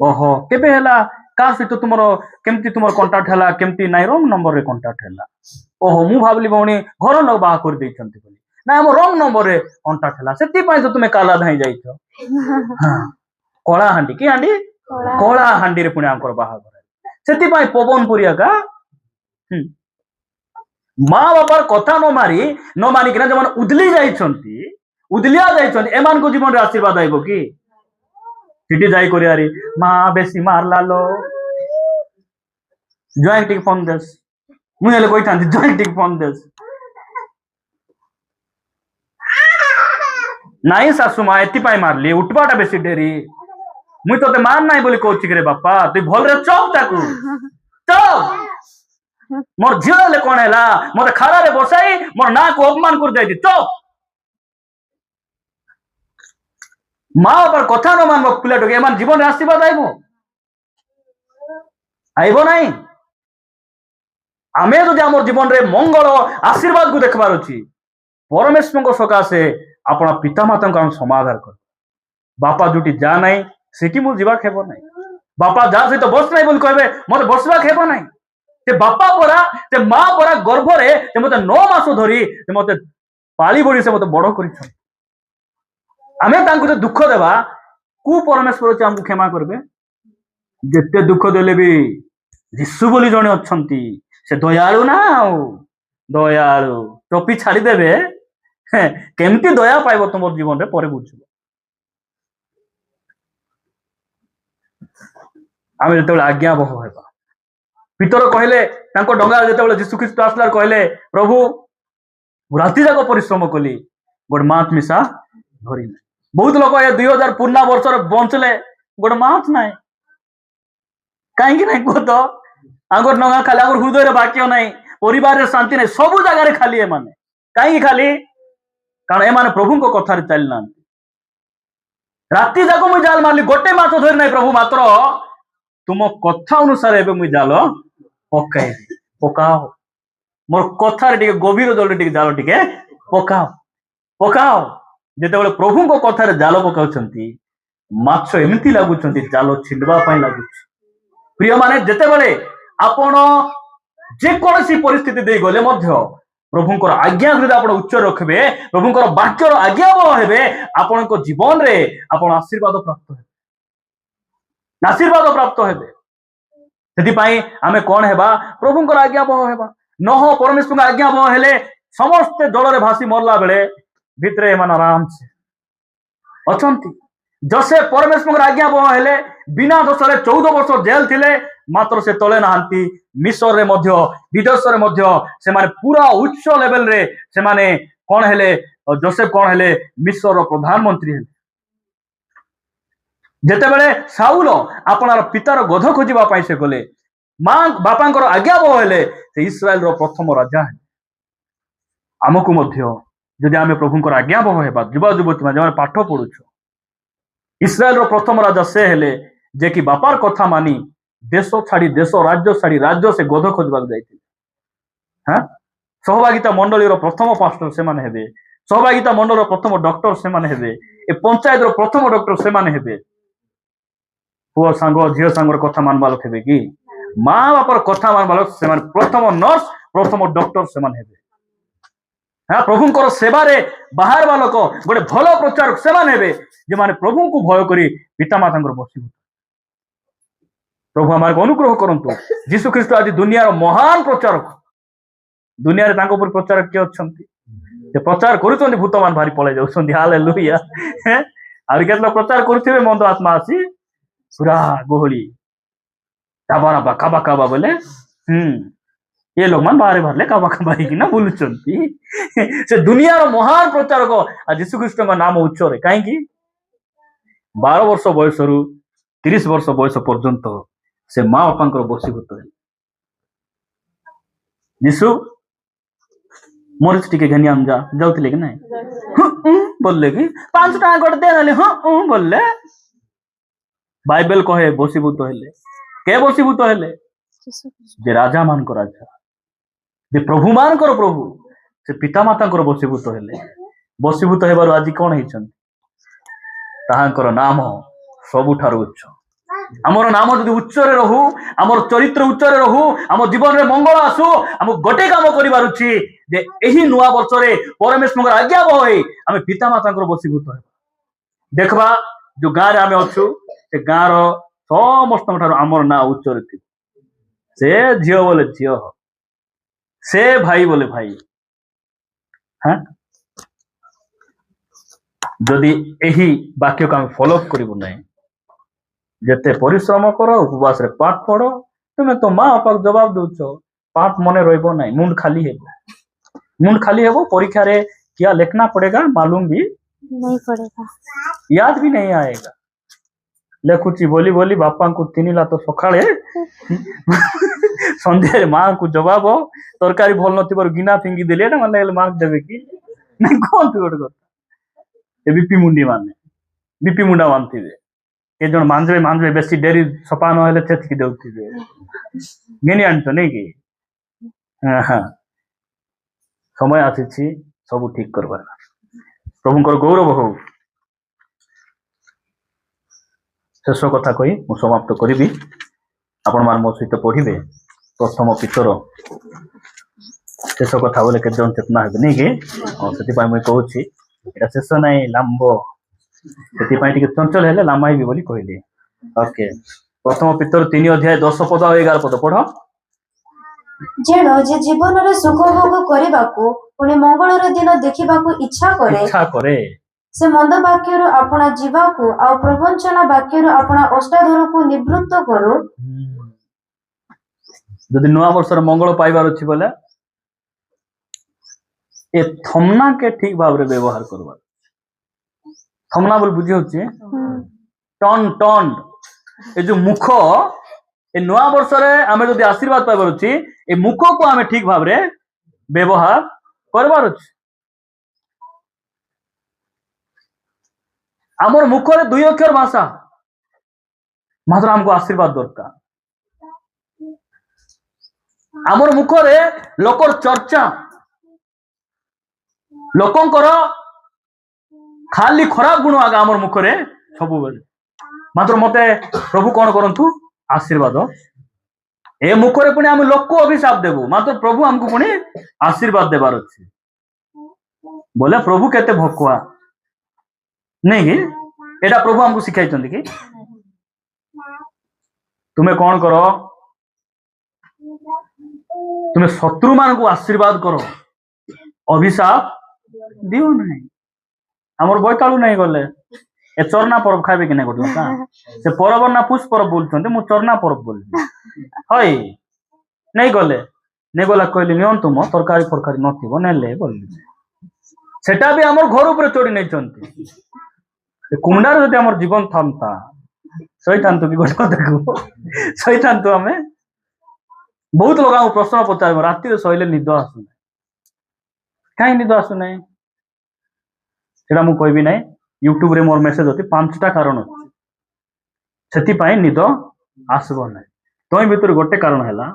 ओहो केबे हेला का सहित तुमर केमती तुमर कांटेक्ट हेला केमती नाई रंग नंबर रे कांटेक्ट हेला ओहो मु भाबली भौणी घर लोग बाहा कर देइछंती बोली ना हम रंग नंबर रे कांटेक्ट हेला सेति पय तो तुमे काला धाई जाइछो हां कला हांडी की हांडी कला हांडी रे पुणी आंकर बाहाघर सेति पय पवन पुरिया का माँ बापार कथा न मानी किना जमान उदली जाइछंती उदलिया जाइछंती एमान को जीवन रे आशीर्वाद आइबो की सिटी जाई करियारी माँ बेसी मारला लो जॉइंट टिक फोन देस मुझे ले कोई थांती जॉइंट टिक फोन देस नाई सासु माँ एति पाई मारली उठबाटा बेसी डेरी मुई तोते मार नाई बोली कहूची रे बापा तु भल रे चौक ताकू चौक मोर झील हेले कौन है मत खारे बसाई मोर ना को अपमान कर जाए चुप माँ बापार कथा न मान पिलाटके एम जीवन आशीर्वाद आईब नाई आमे जो आम जीवन रे मंगल आशीर्वाद को देखबार अच्छी परमेश्वर सकाशे आपण पिता माता को समाधान कर बापा जोटी जा नाई सेठी मु जीवा खेब नाई बापा जा सहित बस नाई बोली कहबे मते बसवा खेब नाई ते बापा परा ते माँ परा गर्भ रे ते मते 9 मास धरी ते मते पाली बड़ी से मते बड़ करिछ आमे तांको जो दुख देबा कु परमेश्वर से हमको क्षमा करबे जेते दुख देले भी यीशु बोली जणे अछंती से दयालु ना दयालु टोपी छाड़ी देबे केमती दया पाइब तुम जीवन रे परे बुझ आमे जेते आज्ञा बह हेबा पितर कहले तांको डंगा जेते यीशु ख्रीष्ट आसलार कहले प्रभु राति जाक परिश्रम कली गोटे माछ मिसा धरी बहुत लोग ये 2000 पुराना वर्ष बंचले गोटे माछ ना कहीं ना कह तो आगर डंगा खाली आगर हृदय बाक्य ना परिवार शांति नहीं सब जगह खाली एमाने कहीं खाली कारण एमाने प्रभु को कथार चलना राति जाक मुझे जाल मारली गोटे माछ धरी ना प्रभु मात्र तुम कथा अनुसार एबे मुझे जाल पकाई पकाओ मोर कथार टिके गभीर जल टिके जाल टिके पकाओ पकाओ जेतेबेले प्रभु को कथार जाल पकाउछंती माछ एमती लागुछंती जाल छिंडबा पई लागुछ प्रिय माने जेतेबेले आपण जे कोनसी परिस्थिति दे गले मध्य प्रभुंकर आज्ञा हृदय आपण उच्च रखबे प्रभुंकर वाक्यर आज्ञा हेबे आपण को जीवन रे आपण आशीर्वाद प्राप्त हेबे सेति पई आमे कोन हेबा प्रभुंकर आज्ञा हेबा न हो परमेश्वर आज्ञा हेले समस्त जल रे भासी मरला बेले भितरे एमान आराम से अछंती जसे परमेश्वर आज्ञा हेले बिना दोष रे 14 वर्ष जेल थिले मात्र से तले नहांती मिस्र रे मध्य विदेश रे मध्य से माने पूरा उच्च लेवल रे से माने कोन हेले जोसेफ कोन हेले मिस्र रो प्रधानमंत्री हेले जेते बेले साउल आपनार पितार गध खोजिबा पाई से गले मां बापांकर आज्ञा हेले से इस्राएल रो प्रथम राजा है आमको मध्य जदि आमे प्रभुंकर आज्ञा हेबा युवा युवती जो पाठ पढ़ुछ इस्राएल रो प्रथम राजा से हेले जे कि बापार कथा मानी देश छाड़ी देश राज्य राज्य से गध खोजबा जाइथिले हां सहभागिता मंडली रो प्रथम पास्टर से माने हेबे सहभागिता मंडल रो प्रथम डॉक्टर से माने हेबे ए पंचायत रो प्रथम डॉक्टर से माने हेबे पुओ सांग झियो सांगर कथा मानबा लोक हेबे कि मां बापर कथा मानबा लोक से माने प्रथम नर्स प्रथम डॉक्टर से माने हेबे हाँ प्रभुंकर सेवारे बाहर लोक गोटे भल प्रचारक से माने जे माने प्रभु को भय करी पिता माता बसी प्रभु हमारे अनुग्रह करंतु यीशु ख्रीष्ट आज दुनिया महान प्रचारक दुनिया रे तांको पर प्रचारक के अछंती ते प्रचार करूछंती भूतमान भारी पळे जाउछंती हालेलुया आर केतला प्रचार करथिबे मंद आत्मा आसी पूरा गोहली काबा काबा काबा बोले ये लोग मान बाहर भरले काबा काबा ही ना बोलुछंती से दुनिया रो महान प्रचारक आज यीशु ख्रीष्ट का नाम उच्च रे काहे कि 12 वर्ष बयस रु 30 वर्ष बयस पर्यंत से माँ बापा बसीभूत है यीशु मोर टिके घनी आम जाउथिले कि नहीं बोलले कि 5 टका गोटे दे नले बोलले बाइबल कहे बसीभूत हेले के बसीभूत हेले जे राजा मान को राजा जे प्रभु मान को प्रभु से पिता माता को बसीभूत हेले बसीभूत हेबार आज कोन हेचन ताहांकर नाम सबुठार उच्च आमर नाम जदि उच्चरे रहू आमर चरित्र उच्चरे रहू आम जीवन रे मंगल आसू आम गोटे काम करिबार अछि जे एही नुआ वर्ष रे परमेश्वर आज्ञा होई आमे पिता माता बसीभूत हेबा देखबा जो गाँ रे आमे अछु से गाँ रो समस्त ठार आमर ना उच्चरे थी से झियो बोले झियो से भाई बोले भाई हाँ जदि एही वाक्य को आम फॉलो करिबु नै जेते परिश्रम करो उपवास रे पाठ पढ़ो तुम्हें तो माँ बापा जवाब दौच पाठ मने रहिबो नहीं मुंड खाली हेबो परीक्षा रे क्या लिखना पड़ेगा मालूम भी नहीं पड़ेगा याद भी नहीं आएगा ଲେଖୁଛି ବୋଲି ବୋଲି ବାପାଙ୍କୁ ତିନିଲା ତ ସକାଳେ ସନ୍ଧ୍ୟାରେ ମାଙ୍କୁ ଜବାବ ତରକାରୀ ଭଲ ନଥିବାରୁ ଗିନା ଫିଙ୍ଗି ଦେଲି ଏଟା ମାନେ ହେଲେ ମାଙ୍କୁ ଦେବେ କି ନାଇଁ କୁହନ୍ତୁ ଗୋଟେ କଥା ଏ ବିପି ମୁଣ୍ଡି ମାନେ ବିପି ମୁଣ୍ଡା ମାନଥିବେ ଏ ଜଣ ମାଞ୍ଜବେ ବେଶୀ ଡେରି ସଫା ନହେଲେ ଚେତିକି ଦେଉଥିବେ ଘିନି ଆଣିଛ ନାଇଁ କି ସମୟ ଆସିଛି ସବୁ ଠିକ କରିବାର ପ୍ରଭୁଙ୍କର ଗୌରବ ହଉ ଶେଷ କଥା କହି ମୁଁ ସମାପ୍ତ କରିବି ଆପଣମାନେ ମୋ ସହିତ ପଢିବେ ପ୍ରଥମ ପିତର ଶେଷ କଥା ବୋଲେ କେତେ ଜଣ ଚେତନା ହେବେ ନାଇଁ କି ସେଥିପାଇଁ ମୁଁ କହୁଛି ଏଇଟା ଶେଷ ନାହିଁ ଲାମ୍ବ ସେଥିପାଇଁ ଟିକେ ଚଞ୍ଚଳ ହେଲେ ଲାମାଇବି ବୋଲି କହିଲି ଓକେ ପ୍ରଥମ ପିତର 3 ଅଧ୍ୟାୟ 10 ପଦ ଆଉ 11 ପଦ ପଢ ଯେଣ ଯେ ଜୀବନରେ ସୁଖ ଭୋଗ କରିବାକୁ ପୁଣି ମଙ୍ଗଳର ଦିନ ଦେଖିବାକୁ ଇଚ୍ଛା କରେ ସେ ମନ୍ଦ ବାକ୍ୟରୁ ଆପଣା ଯିବାକୁ ଆଉ ପ୍ରବଞ୍ଚନା ବାକ୍ୟରୁ ଆପଣା ଅଷ୍ଟାଧରକୁ ନିବୃତ୍ତ କରୁ ଯଦି ନୂଆ ବର୍ଷର ମଙ୍ଗଳ ପାଇବାର ଅଛି ବୋଲେ ଏ ଥମ୍ନା କେ ଠିକ ଭାବରେ ବ୍ୟବହାର କରିବାର ଥମ୍ନା ବୋଲି ବୁଝି ହଉଛି ଟନ୍ ଏ ଯୋଉ ମୁଖ ଏ ନୂଆ ବର୍ଷରେ ଆମେ ଯଦି ଆଶୀର୍ବାଦ ପାଇବାର ଅଛି ଏ ମୁଖକୁ ଆମେ ଠିକ ଭାବରେ ବ୍ୟବହାର କରିବାର ଅଛି ଆମର ମୁଖରେ 2 ଅକ୍ଷର ଭାଷା ମାତ୍ର ଆମକୁ ଆଶୀର୍ବାଦ ଦରକାର ଆମର ମୁଖରେ ଲୋକର ଚର୍ଚ୍ଚା ଲୋକଙ୍କର ଖାଲି ଖରାପ ଗୁଣ ଆଗ ଆମର ମୁଖରେ ସବୁବେଳେ ମାତ୍ର ମତେ ପ୍ରଭୁ କଣ କରନ୍ତୁ ଆଶୀର୍ବାଦ ଏ ମୁଖରେ ପୁଣି ଆମେ ଲୋକ ଅଭିଶାପ ଦେବୁ ମାତ୍ର ପ୍ରଭୁ ଆମକୁ ପୁଣି ଆଶୀର୍ବାଦ ଦେବାର ଅଛି ବୋଲେ ପ୍ରଭୁ କେତେ ଭକୁଆ ନାଇଁ କି ଏଟା ପ୍ରଭୁ ଆମକୁ ଶିଖାଇଛନ୍ତି କି ତୁମେ କଣ କର ତୁମେ ଶତ୍ରୁ ମାନଙ୍କୁ ଆଶୀର୍ବାଦ କର ଅଭିଶାପ ଦିଅ ନାହିଁ ଆମର ବୋଇତାଳୁ ନାହିଁ ଗଲେ ଏ ଚରନା ପରବ ଖାଇବେ କି ନାଇଁ ଗୋଟେ ସେ ପରବ ନା ପୁଷ ପରବ ବୋଲୁଛନ୍ତି ମୁଁ ଚରନା ପରବ ବୋଲିବି ହଇ ନେଇ ଗଲେ ନେଇଗଲା କହିଲି ନିଅନ୍ତୁ ମୋ ତରକାରୀ ଫରକାରୀ ନଥିବ ନେଲେ ବୋଲିଲି ସେଟା ବି ଆମର ଘର ଉପରେ ଚୋରି ନେଇଛନ୍ତି କୁଣ୍ଡାରେ ଯଦି ଆମର ଜୀବନ ଥାନ୍ତା ଶୋଇଥାନ୍ତୁ କି ଗୋଟେ କଥାକୁ ଶୋଇଥାନ୍ତୁ ଆମେ ବହୁତ ଲୋକ ଆମକୁ ପ୍ରଶ୍ନ ପଚାରିବ ରାତିରେ ଶୋଇଲେ ନିଦ ଆସୁନାହିଁ କାହିଁ ନିଦ ଆସୁନାହିଁ ସେଟା ମୁଁ କହିବି ନାହିଁ ୟୁଟ୍ୟୁବରେ ମୋର ମେସେଜ ଅଛି 5ଟା କାରଣ ଅଛି ସେଥିପାଇଁ ନିଦ ଆସିବ ନାହିଁ ତୋଇ ଭିତରୁ ଗୋଟେ କାରଣ ହେଲା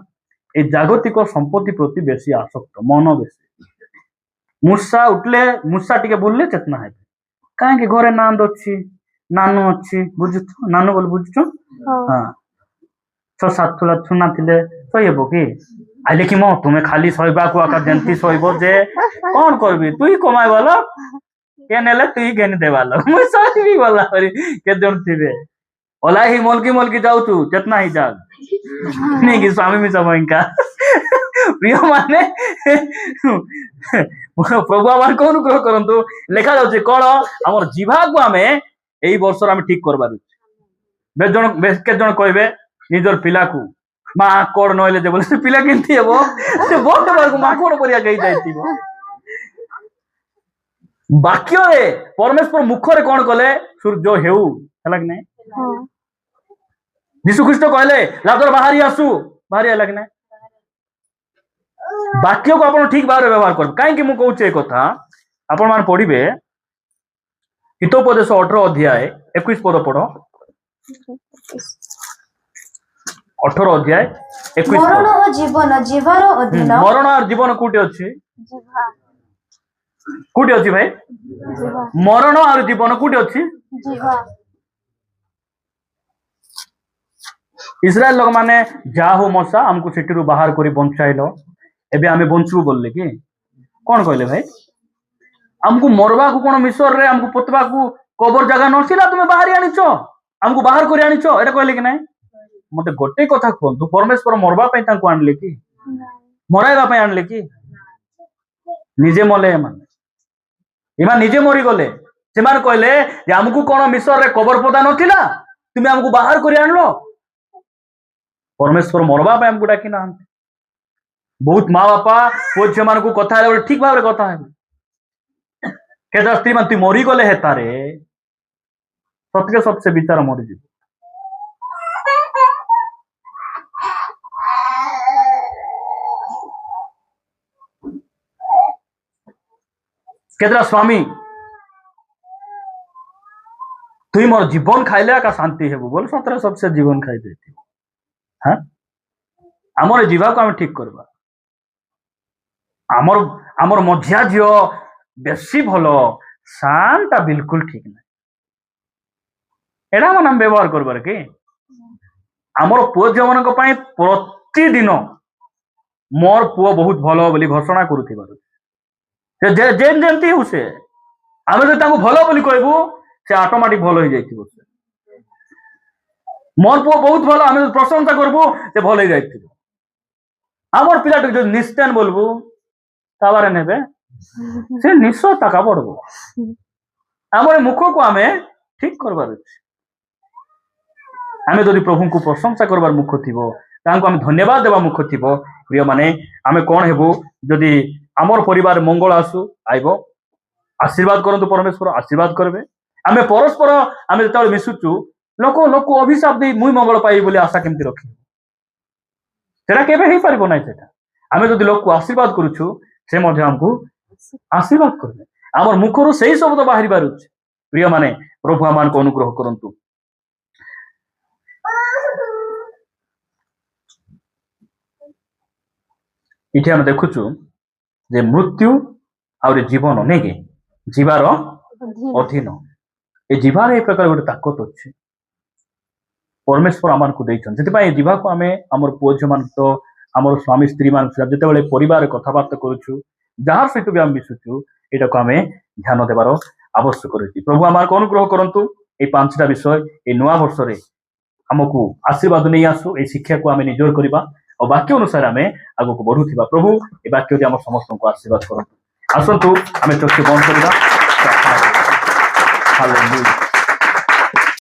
ଏ ଜାଗତିକ ସମ୍ପତ୍ତି ପ୍ରତି ବେଶୀ ଆସକ୍ତ ମନ ବେଶୀ ମୂଷା ଉଠିଲେ ମୂଷା ଟିକେ ବୁଲିଲେ ଚେତନା ହେବେ କାହିଁକି ଘରେ ନାନ୍ଦ ଅଛି ନାନୁ ଅଛି ବୁଝୁଛ ନାନୁ ବୋଲି ବୁଝୁଛ ହଁ 6-7 ଥୁଲା ସୁନା ଥିଲେ ଶୋଇବ କି ଆଇଲେ କି ମୋ ତୁମେ ଖାଲି ଶୋଇବାକୁ ଆକା ଯେମିତି ଶୋଇବ ଯେ କଣ କରିବି ତୁଇ କମାଇ ଭଲ କେ ନେଲେ ତୁଇ କେନି ଦେବାଲ ମୁଁ ଶୋଇବି ଗଲା କରି କେତେ ଜଣ ଥିବେ ଓଲା ହି ମଲକି ଯାଉଛୁ ଚେତନା ହି ଯାଗ ନାଇଁ କି ସ୍ୱାମୀ ମିଶା ମଇଙ୍କା ପ୍ରିୟ ମାନେ ପ୍ରଭୁ ଆମକୁ ଅନୁଗ୍ରହ କରନ୍ତୁ ଲେଖା ଯାଉଛି କଣ ଆମର ଜିଭାକୁ ଆମେ ଏଇ ବର୍ଷର ଆମେ ଠିକ କରିବାର ଅଛି କେତେ ଜଣ କହିବେ ନିଜର ପିଲାକୁ ମାକଡ ନହେଲେ ଯେ ବୋଲେ ସେ ପିଲା କେମିତି ହେବ ସେ ବହୁତ ମାକଡ ପରିଆ ଗାଇ ଯାଇଥିବ ବାକ୍ୟରେ ପରମେଶ୍ୱର ମୁଖରେ କଣ କଲେ ସୂର୍ଯ୍ୟ ହେଉ ହେଲା କି ନାଇଁ ଯୀଶୁ ଖ୍ରୀଷ୍ଟ କହିଲେ ଲାଜର ବାହାରି ଆସୁ ବାହାରି ହେଲା କି ନାଇଁ ବାକ୍ୟକୁ ଆପଣ ଠିକ ଭାବରେ ବ୍ୟବହାର କରିବେ କାହିଁକି ମୁଁ କହୁଛି ଏ କଥା ଆପଣ ମାନେ ପଢିବେ ହିତୋପଦେଶ 18 ଅଧ୍ୟାୟ 21 ପଦ ପଢ 18 ଅଧ୍ୟାୟ 21 ମରଣ ଓ ଜୀବନ ଜିହ୍ବାର ଅଧୀନ ମରଣ ଆଉ ଜୀବନ କୋଉଠି ଅଛି କୋଉଠି ଅଛି ଭାଇ ମରଣ ଆଉ ଜୀବନ କୋଉଠି ଅଛି ଇସ୍ରାଏଲ ଲୋକ ମାନେ ଯାହା ହଉ ମଶା ଆମକୁ ସେଠିରୁ ବାହାର କରି ବଞ୍ଚାଇଲ ଏବେ ଆମେ ବଞ୍ଚିବୁ ବୋଲିଲେ କି କଣ କହିଲେ ଭାଇ ଆମକୁ ମରବାକୁ କଣ ମିଶରରେ ଆମକୁ ପୋତବାକୁ କବର ଜାଗା ନଥିଲା ତୁମେ ବାହାରି ଆଣିଛ ଆମକୁ ବାହାର କରି ଆଣିଛ ଏଟା କହିଲେ କି ନାଇଁ ମତେ ଗୋଟେ କଥା କୁହନ୍ତୁ ପରମେଶ୍ୱର ମରବା ପାଇଁ ତାଙ୍କୁ ଆଣିଲେ କି ମରାଇବା ପାଇଁ ଆଣିଲେ କି ନିଜେ ମଲେ ଏମାନେ ନିଜେ ମରିଗଲେ ସେମାନେ କହିଲେ ଯେ ଆମକୁ କଣ ମିଶରରେ କବର ପଦା ନଥିଲା ତୁମେ ଆମକୁ ବାହାର କରି ଆଣିଲ ପରମେଶ୍ୱର ମରବା ପାଇଁ ଆମକୁ ଡାକି ନାହାନ୍ତି ବହୁତ ମା ବାପା ପୁଅ ଝିଅ ମାନଙ୍କୁ କଥା ହେଲେ ଗୋଟେ ଠିକ ଭାବରେ କଥା ହେବେ କେତେ ସ୍ତ୍ରୀ ମାନେ ତୁଇ ମରିଗଲେ ହେତାରେ ସତକେ ସତ ସେ ବିଚାର ମରିଯିବ କେତେଟା ସ୍ୱାମୀ তুই মোর জীবন খাইলে একা শান্তি হেবু বল সতরে সবসে জীবন খাই ଦେଇଥିବ হ্যাঁ আমার জীবাকে আমি ঠিক করবা আমার আমার মঝিয়া ঝিও বেশি ভালো শান্তা বিলকুল ঠিক না এটা মানে আমি ব্যবহার করবার কি আমার পুଅ ଝିଅ ମାନଙ୍କ ପାଇଁ ପ୍ରତିଦିନ ମୋର ପୁଅ ବହୁତ ଭଲ ବୋଲି ଘୋଷଣା କରୁଥିବାରୁ ସେ ଯେମିତି ହଉ ସେ ଆମେ ଯଦି ତାଙ୍କୁ ଭଲ ବୋଲି କହିବୁ ସେ ଅଟୋମେଟିକ ଭଲ ହେଇଯାଇଥିବ ସେ ମୋର ପୁଅ ବହୁତ ଭଲ ଆମେ ଯଦି ପ୍ରଶଂସା କରିବୁ ସେ ଭଲ ହେଇଯାଇଥିବ আমার ପିଲାଟିକୁ ଯଦି ନିସ୍ତେନ ବୋଲବୁ ତାବାରେ ନେବେ ସେ ନିଶ୍ଚୟ টাকা ପଡବ ଆମର ମୁଖକୁ ଆମେ ଠିକ করবার ଅଛି ଆମେ ଯଦି ପ୍ରଭୁଙ୍କୁ ପ୍ରଶଂସା କରିବାର ମୁଖ ଥିବ ତାଙ୍କୁ ଆମେ ଧନ୍ୟବାଦ ଦେବା ମୁଖ ଥିବ ପ୍ରିୟ ମାନେ ଆମେ କଣ ହେବୁ ଯଦି ଆମର ପରିବାର ମଙ୍ଗଳ ଆସୁ ଆଇବ ଆଶୀର୍ବାଦ କରନ୍ତୁ ପରମେଶ୍ୱର ଆଶୀର୍ବାଦ କରିବେ ଆମେ ପରସ୍ପର ଆମେ ଯେତେବେଳେ ମିଶୁଛୁ ଲୋକ ଅଭିଶାପ ଦେଇ ମୁଇଁ ମଙ୍ଗଳ ପାଇବି ବୋଲି ଆଶା କେମିତି ରଖିବୁ ସେଟା କେବେ ହେଇପାରିବ ନାହିଁ ସେଟା ଆମେ ଯଦି ଲୋକକୁ ଆଶୀର୍ବାଦ କରୁଛୁ ସେ ମଧ୍ୟ ଆମକୁ ଆଶୀର୍ବାଦ କରିବେ ଆମର ମୁଖରୁ ସେଇ ଶବ୍ଦ ବାହାରିବାର ଅଛି ପ୍ରିୟ ମାନେ ପ୍ରଭୁ ଆମମାନଙ୍କୁ ଅନୁଗ୍ରହ କରନ୍ତୁ ଏଠି ଆମେ ଦେଖୁଛୁ ଯେ ମୃତ୍ୟୁ ଆହୁରି ଜୀବନ ନାଇଁ କି ଯିବାର ଅଧୀନ ଏ ଯିବାର ଏ ପ୍ରକାର ଗୋଟେ ତାକତ ଅଛି ପରମେଶ୍ୱର ଆମମାନଙ୍କୁ ଦେଇଛନ୍ତି ସେଥିପାଇଁ ଯିବାକୁ ଆମେ ଆମର ପୁଅ ଝିଅ ମାନଙ୍କ ସହ ଆମର ସ୍ୱାମୀ ସ୍ତ୍ରୀ ମାନଙ୍କ ସହ ଯେତେବେଳେ ପରିବାର କଥାବାର୍ତ୍ତା କରୁଛୁ ଯାହାର ସହିତ ବି ଆମେ ମିଶୁଛୁ ଏଇଟାକୁ ଆମେ ଧ୍ୟାନ ଦେବାର ଆବଶ୍ୟକ ରହିଛି ପ୍ରଭୁ ଆମମାନଙ୍କୁ ଅନୁଗ୍ରହ କରନ୍ତୁ ଏଇ 5ଟା ବିଷୟ ଏଇ ନୂଆ ବର୍ଷରେ ଆମକୁ ଆଶୀର୍ବାଦ ନେଇ ଆସୁ ଏଇ ଶିକ୍ଷାକୁ ଆମେ ନିଜର କରିବା ଆଉ ବାକ୍ୟ ଅନୁସାରେ ଆମେ ଆଗକୁ ବଢୁଥିବା ପ୍ରଭୁ ଏ ବାକ୍ୟ ଆମ ସମସ୍ତଙ୍କୁ ଆଶୀର୍ବାଦ କରନ୍ତୁ ଆସନ୍ତୁ ଆମେ ଚକ୍ଷୁ ବନ୍ଦ କରିବା ହାଲେଲୁୟା